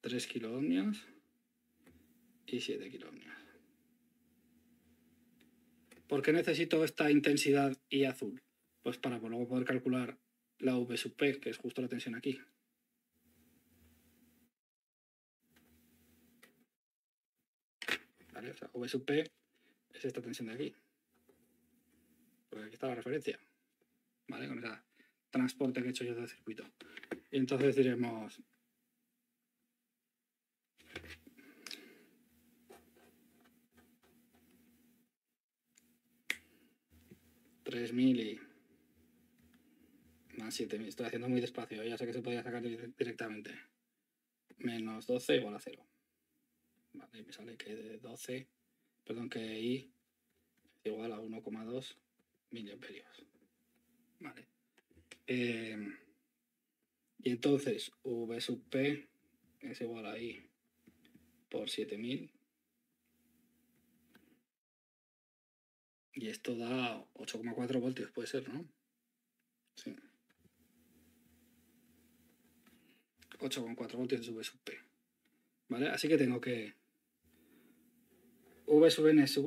3 kiloohmios y 7 kiloohmios. ¿Por qué necesito esta intensidad I azul? Pues para luego poder calcular la V sub P, que es justo la tensión aquí. ¿Vale? O sea, V sub P es esta tensión de aquí. Porque aquí está la referencia. ¿Vale? Con ese transporte que he hecho yo del circuito. Y entonces diremos... $3.000 más 7.000. Estoy haciendo muy despacio, ya sé que se podría sacar directamente. Menos 12 igual a 0. Vale, y me sale que de 12, perdón, que I es igual a 1,2 miliamperios. Vale. Y entonces V sub P es igual a I por 7.000. Y esto da 8,4 voltios, puede ser, ¿no? Sí. 8,4 voltios de V sub P. ¿Vale? Así que tengo que V sub N es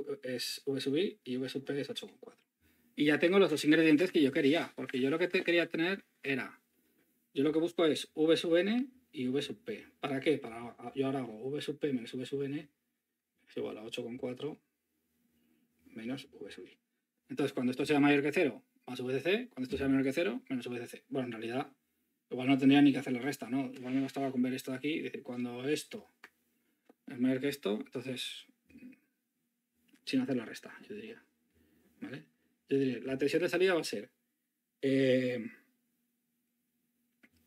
V sub I y V sub P es 8,4. Y ya tengo los dos ingredientes que yo quería, porque yo lo que quería tener era, yo lo que busco es V sub N y V sub P. ¿Para qué? Yo ahora hago V sub P menos V sub N es igual a 8,4 menos V sub I. Entonces, cuando esto sea mayor que 0, más VCC, cuando esto sea menor que 0, menos VCC. Bueno, en realidad, igual no tendría ni que hacer la resta, ¿no? Igual me bastaba con ver esto de aquí y decir, cuando esto es mayor que esto, entonces, sin hacer la resta, yo diría. ¿Vale? Yo diría, la tensión de salida va a ser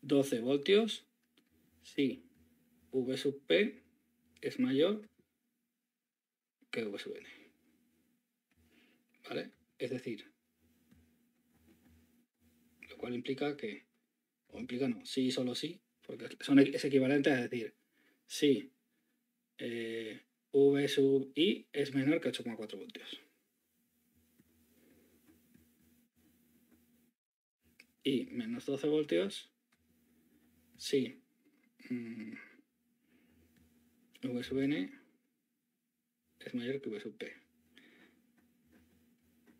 12 voltios si V sub P es mayor que V sub N. ¿Vale? Es decir, lo cual implica que, o implica no, sí y solo sí, porque es equivalente a decir, si V sub I es menor que 8,4 voltios. Y menos 12 voltios si V sub N es mayor que V sub P.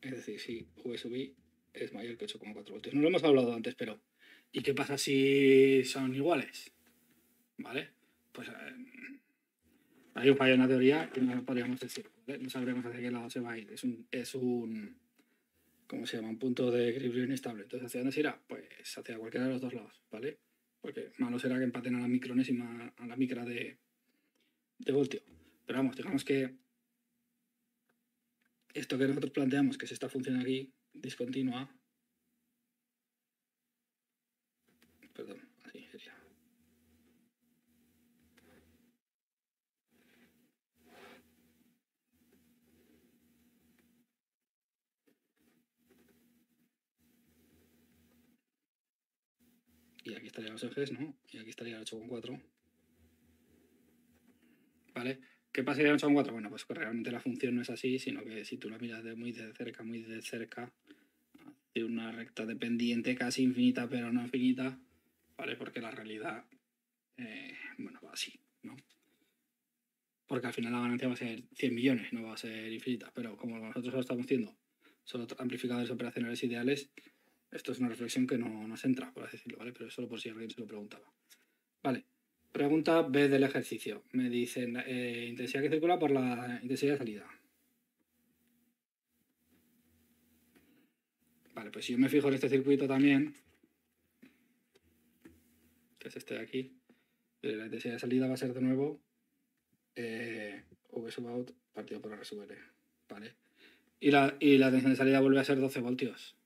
Es decir, si V sub I es mayor que 8,4 voltios. No lo hemos hablado antes, pero ¿y qué pasa si son iguales? ¿Vale? Pues hay un fallo en la teoría y no podríamos decir, ¿vale? No sabremos hacia qué lado se va a ir. Es un ¿cómo se llama? Un punto de equilibrio inestable. Entonces, ¿hacia dónde se irá? Pues hacia cualquiera de los dos lados, ¿vale? Porque malo será que empaten a la micronésima, a la micra de voltio. Pero vamos, digamos que esto que nosotros planteamos, que es esta función aquí, discontinua, perdón, así sería. Y aquí estarían los ejes, ¿no? Y aquí estaría el 8,4. ¿Vale? ¿Qué pasaría en 8,4? Bueno, pues que realmente la función no es así, sino que si tú la miras de muy de cerca, de una recta dependiente casi infinita, pero no infinita, ¿vale? Porque la realidad, bueno, va así, ¿no? Porque al final la ganancia va a ser 100 millones, no va a ser infinita, pero como nosotros lo estamos haciendo, solo amplificadores operacionales ideales, esto es una reflexión que no nos entra, por así decirlo, ¿vale? Pero solo por si alguien se lo preguntaba. Vale, pregunta B del ejercicio. Me dicen intensidad que circula por la intensidad de salida. Vale, pues si yo me fijo en este circuito también, que es este de aquí, la intensidad de salida va a ser de nuevo V sub out partido por R sub L, ¿vale? Y la tensión de salida vuelve a ser 12 voltios,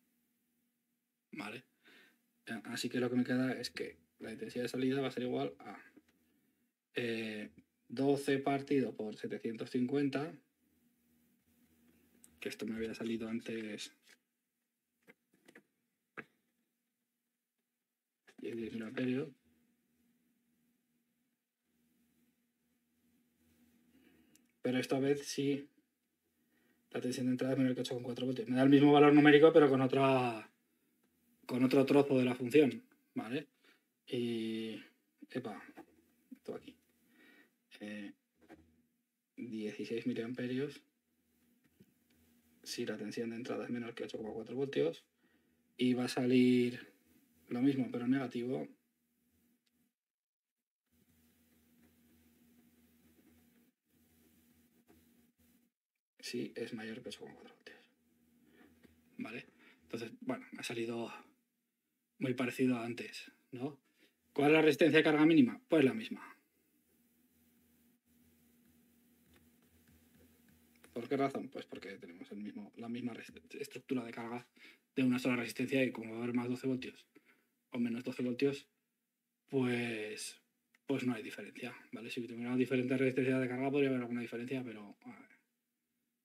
¿vale? Así que lo que me queda es que la intensidad de salida va a ser igual a 12 partido por 750, que esto me había salido antes 10.000 amperios. Pero esta vez sí la tensión de entrada es menor que 8,4 voltios. Me da el mismo valor numérico, pero con otro trozo de la función, ¿vale? Y... epa, esto aquí. 16 miliamperios si la tensión de entrada es menor que 8,4 voltios. Y va a salir lo mismo, pero negativo. Si es mayor que 8,4 voltios. ¿Vale? Entonces, bueno, me ha salido muy parecido a antes, ¿no? ¿Cuál es la resistencia de carga mínima? Pues la misma. ¿Por qué razón? Pues porque tenemos la misma estructura de carga de una sola resistencia y como va a haber más 12 voltios o menos 12 voltios, pues no hay diferencia, ¿vale? Si tuviera diferente resistencia de carga podría haber alguna diferencia, pero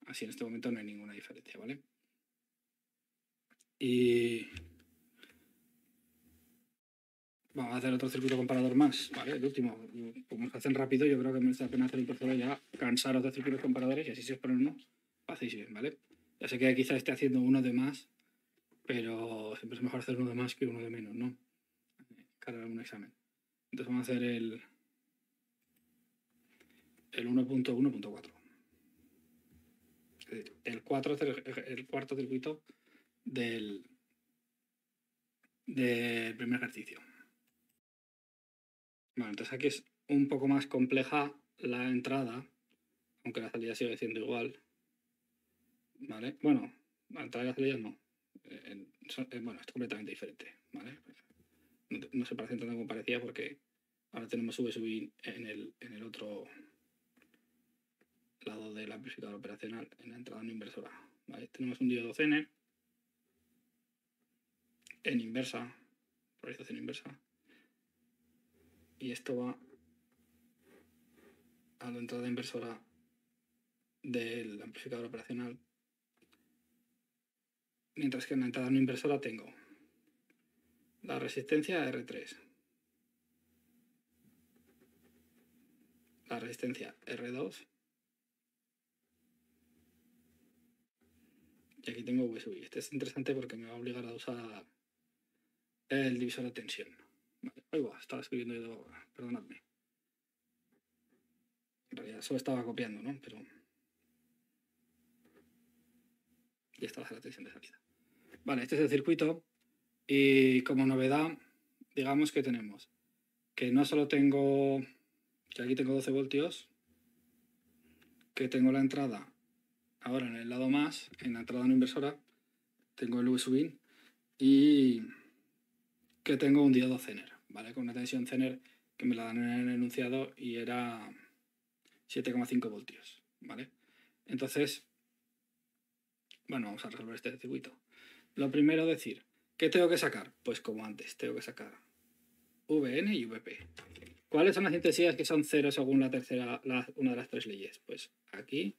así en este momento no hay ninguna diferencia, ¿vale? Y vamos a hacer otro circuito comparador más, ¿vale? El último, como se hacen rápido, yo creo que merece la pena hacer un tercero ya, cansaros de circuitos comparadores y así si os ponen uno, lo hacéis bien, ¿vale? Ya sé que quizá esté haciendo uno de más, pero siempre es mejor hacer uno de más que uno de menos, ¿no? Cara a un examen. Entonces vamos a hacer el 1.1.4. Es decir, el cuarto circuito del primer ejercicio. Bueno, entonces aquí es un poco más compleja la entrada, aunque la salida sigue siendo igual. ¿Vale? Bueno, la entrada y la salida no. Bueno, es completamente diferente. ¿Vale? No se parece tanto como parecía porque ahora tenemos sub-in en el otro lado del amplificador operacional, en la entrada no inversora. ¿Vale? Tenemos un diodo Zener en inversa, polarización inversa, y esto va a la entrada inversora del amplificador operacional, mientras que en la entrada no inversora tengo la resistencia R3, la resistencia R2 y aquí tengo V sub I. Este es interesante porque me va a obligar a usar el divisor de tensión. Vale. Ahí va, estaba escribiendo yo, perdonadme. En realidad solo estaba copiando, ¿no? Pero ya estaba la tensión de salida. Vale, este es el circuito y como novedad, digamos que tenemos que no solo tengo, que aquí tengo 12 voltios, que tengo la entrada ahora en el lado más, en la entrada no inversora, tengo el V sub in y que tengo un diodo Zener, ¿vale? Con una tensión Zener que me la dan en el enunciado y era 7,5 voltios, ¿vale? Entonces, bueno, vamos a resolver este circuito. Lo primero decir, ¿qué tengo que sacar? Pues como antes, tengo que sacar Vn y Vp. ¿Cuáles son las intensidades que son cero según una de las tres leyes? Pues aquí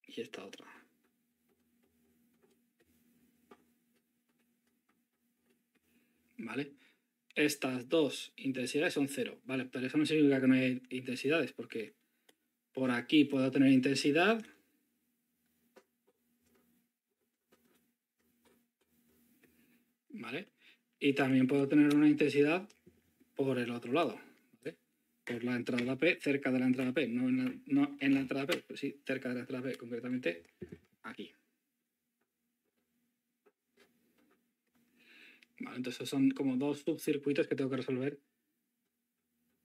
y esta otra. ¿Vale? Estas dos intensidades son cero, ¿vale? Pero eso no significa que no hay intensidades, porque por aquí puedo tener intensidad, ¿vale? Y también puedo tener una intensidad por el otro lado, ¿vale? Por la entrada P, cerca de la entrada P, no en la entrada P, pero sí cerca de la entrada P, concretamente aquí. Vale, entonces son como dos subcircuitos que tengo que resolver.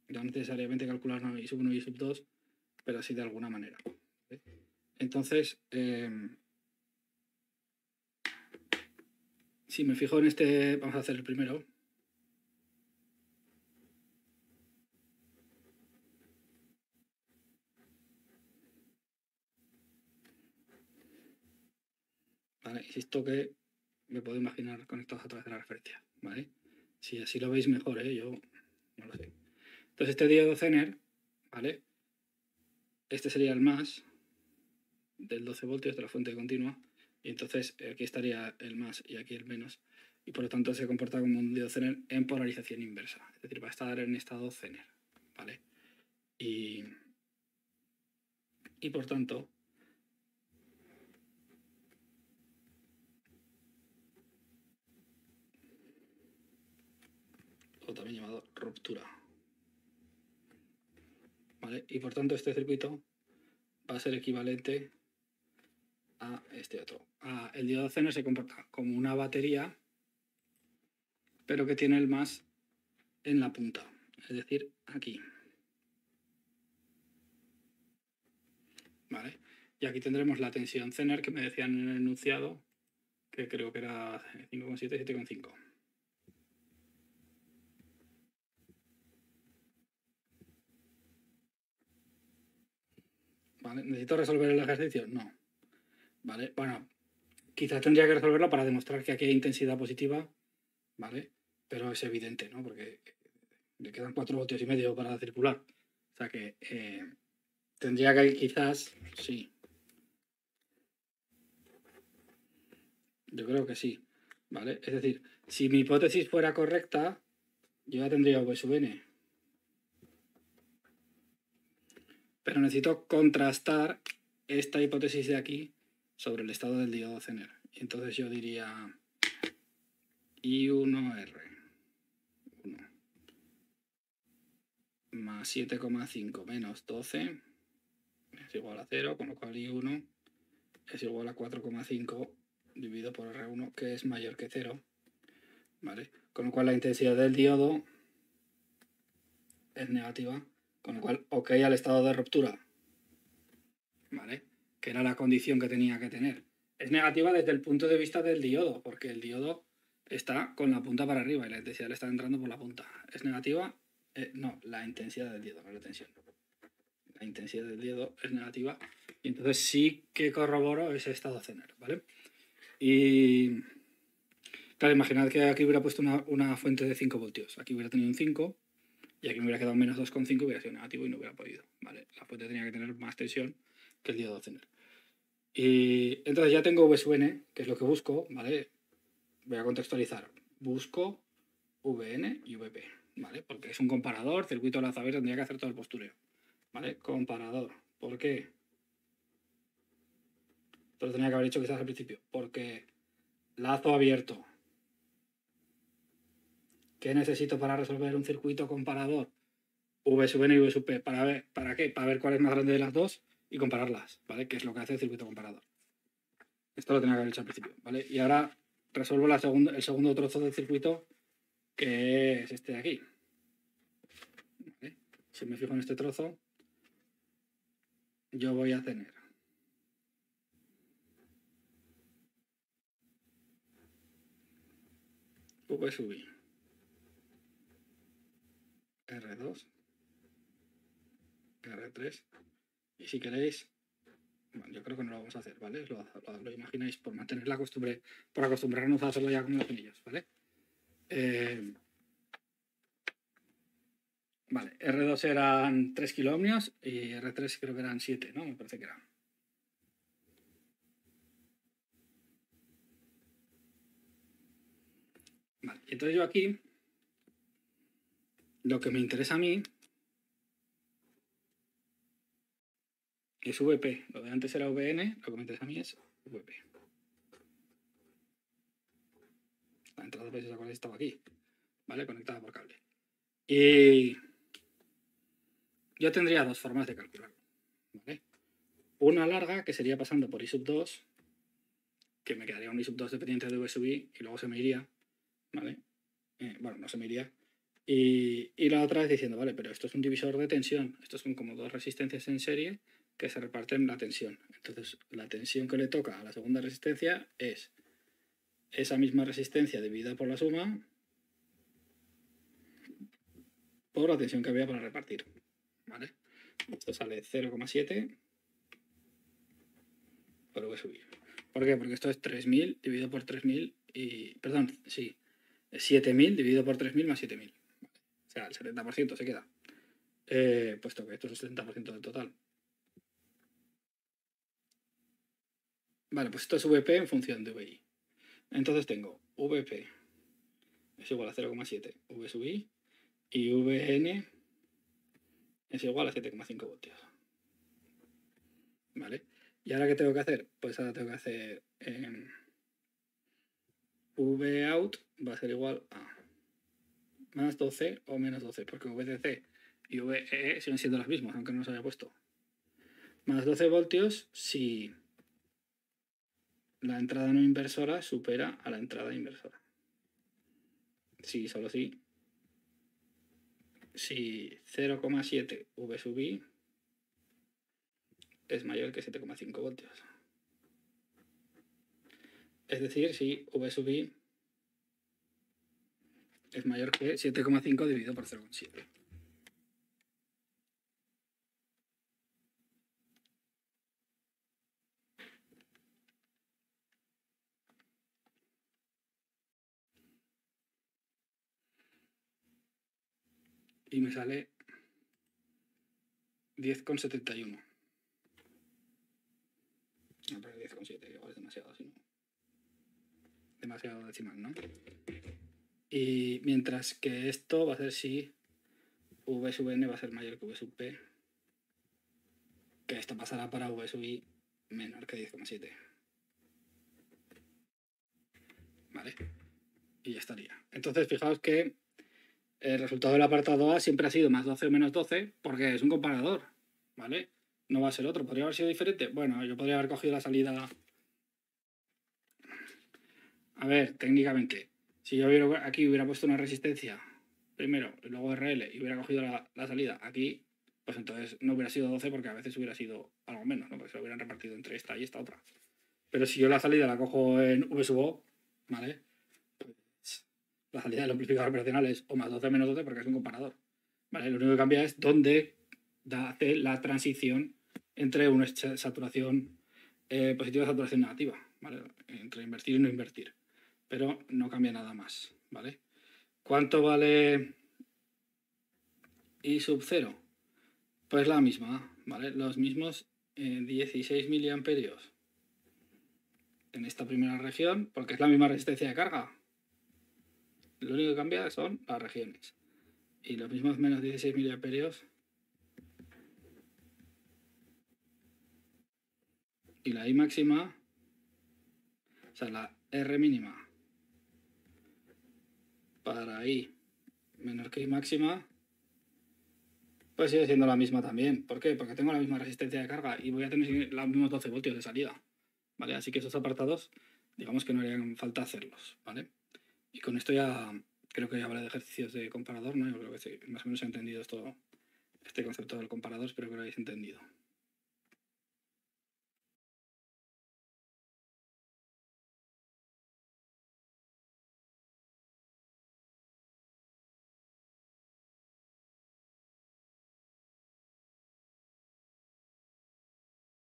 No necesariamente calcular I sub 1 y I sub 2, pero sí de alguna manera. ¿Vale? Entonces, si me fijo en este, vamos a hacer el primero. ¿Vale? Insisto que me puedo imaginar conectados a través de la referencia, ¿vale? Si así lo veis mejor, yo no lo sé. Entonces este diodo Zener, ¿vale? Este sería el más del 12 voltios de la fuente continua, y entonces aquí estaría el más y aquí el menos, y por lo tanto se comporta como un diodo Zener en polarización inversa, es decir, va a estar en estado Zener, ¿vale? Y por tanto, o también llamado ruptura, ¿vale? Y por tanto este circuito va a ser equivalente a este otro. El diodo Zener se comporta como una batería, pero que tiene el más en la punta, es decir, aquí. ¿Vale? Y aquí tendremos la tensión Zener que me decían en el enunciado, que creo que era 5,7 y 7,5. ¿Vale? ¿Necesito resolver el ejercicio? No. ¿Vale? Bueno, quizás tendría que resolverlo para demostrar que aquí hay intensidad positiva, ¿vale? Pero es evidente, ¿no? Porque le quedan 4,5 voltios para circular. O sea que tendría que quizás, sí. Yo creo que sí, ¿vale? Es decir, si mi hipótesis fuera correcta, yo ya tendría V sub n. Pero necesito contrastar esta hipótesis de aquí sobre el estado del diodo Zener. Y entonces yo diría, I1R 1 más 7,5 menos 12 es igual a 0, con lo cual I1 es igual a 4,5 dividido por R1, que es mayor que 0, ¿vale? Con lo cual la intensidad del diodo es negativa, con lo cual OK al estado de ruptura, ¿vale? Que era la condición que tenía que tener. Es negativa desde el punto de vista del diodo, porque el diodo está con la punta para arriba y la intensidad le está entrando por la punta. Es negativa, no, la intensidad del diodo, no la tensión. La intensidad del diodo es negativa y entonces sí que corroboro ese estado Zener, ¿vale? Y claro, imaginad que aquí hubiera puesto una fuente de 5 voltios. Aquí hubiera tenido un 5 y aquí me hubiera quedado menos 2,5 y hubiera sido negativo y no hubiera podido, ¿vale? La fuente tenía que tener más tensión que el diodo Zener. Y entonces ya tengo V sub n, que es lo que busco, ¿vale? Voy a contextualizar. Busco Vn y Vp, ¿vale? Porque es un comparador, circuito de Lazarus, tendría que hacer todo el postureo, ¿vale? Comparador. ¿Por qué? Esto lo tenía que haber hecho quizás al principio. Porque lazo abierto. ¿Qué necesito para resolver un circuito comparador? V sub n y V sub p. ¿Para qué? Para ver cuál es más grande de las dos y compararlas, ¿vale? Que es lo que hace el circuito comparador. Esto lo tenía que haber hecho al principio, ¿vale? Y ahora resuelvo el segundo trozo del circuito, que es este de aquí. ¿Vale? Si me fijo en este trozo, yo voy a tener V sub i, R2, R3, y si queréis, bueno, yo creo que no lo vamos a hacer, ¿vale? Lo imagináis por mantener la costumbre, por acostumbrarnos a hacerlo ya con los anillos, ¿vale? Vale, R2 eran 3 kiloohmios y R3 creo que eran 7, ¿no? Me parece que eran. Vale, entonces yo aquí, lo que me interesa a mí es VP. Lo de antes era VN, lo que me interesa a mí es VP. La entrada de esa cual estaba aquí, ¿vale? Conectada por cable. Y yo tendría dos formas de calcularlo, ¿vale? Una larga, que sería pasando por I sub 2, que me quedaría un I sub 2 dependiente de V sub I, y luego se me iría, ¿vale? Bueno, no se me iría. Y la otra es diciendo, vale, pero esto es un divisor de tensión. Estos son como dos resistencias en serie que se reparten la tensión. Entonces, la tensión que le toca a la segunda resistencia es esa misma resistencia dividida por la suma por la tensión que había para repartir, ¿vale? Esto sale 0,7 por V sub I. ¿Por qué? Porque esto es 3.000 dividido por 3.000 y... Perdón, sí. Es 7.000 dividido por 3.000 más 7.000. O sea, el 70% se queda. Puesto que esto es el 70% del total. Vale, pues esto es VP en función de VI. Entonces tengo VP es igual a 0,7 V sub I y Vn es igual a 7,5 voltios. ¿Vale? ¿Y ahora qué tengo que hacer? Pues ahora tengo que hacer Vout va a ser igual a más 12 o menos 12, porque VCC y VEE siguen siendo las mismas, aunque no los haya puesto. Más 12 voltios si la entrada no inversora supera a la entrada inversora. Sí, solo sí. Si 0,7 V sub I es mayor que 7,5 voltios. Es decir, si V sub I es mayor que 7,5 dividido por 0,7. Y me sale 10,71. No, pero 10,7, igual es demasiado, si no. Demasiado decimal, ¿no? Y mientras que esto va a ser si V sub n va a ser mayor que V sub p, que esto pasará para V sub i menor que 10,7. ¿Vale? y ya estaría. Entonces, fijaos que el resultado del apartado A siempre ha sido más 12 o menos 12 porque es un comparador, ¿vale? No va a ser otro. ¿Podría haber sido diferente? Bueno, yo podría haber cogido la salida... A ver, técnicamente, si yo aquí hubiera puesto una resistencia primero y luego RL y hubiera cogido la salida aquí, pues entonces no hubiera sido 12 porque a veces hubiera sido algo menos, ¿no? Porque se lo hubieran repartido entre esta y esta otra. Pero si yo la salida la cojo en V sub O, ¿vale? Pues la salida del amplificador operacional es o más 12 menos 12 porque es un comparador. ¿Vale? Lo único que cambia es dónde hace la transición entre una saturación positiva y saturación negativa, ¿vale? Entre invertir y no invertir. Pero no cambia nada más, ¿vale? ¿Cuánto vale I sub 0? Pues la misma, ¿vale? Los mismos 16 miliamperios en esta primera región, porque es la misma resistencia de carga. Lo único que cambia son las regiones. Y los mismos menos 16 miliamperios. Y la I máxima, o sea, la R mínima para I menor que I máxima, pues sigue siendo la misma también. ¿Por qué? Porque tengo la misma resistencia de carga y voy a tener los mismos 12 voltios de salida, ¿vale? Así que esos apartados, digamos que no harían falta hacerlos, ¿vale? Y con esto ya creo que ya hablé de ejercicios de comparador, ¿no? Yo creo que sí, más o menos he entendido este concepto del comparador, espero que lo hayáis entendido.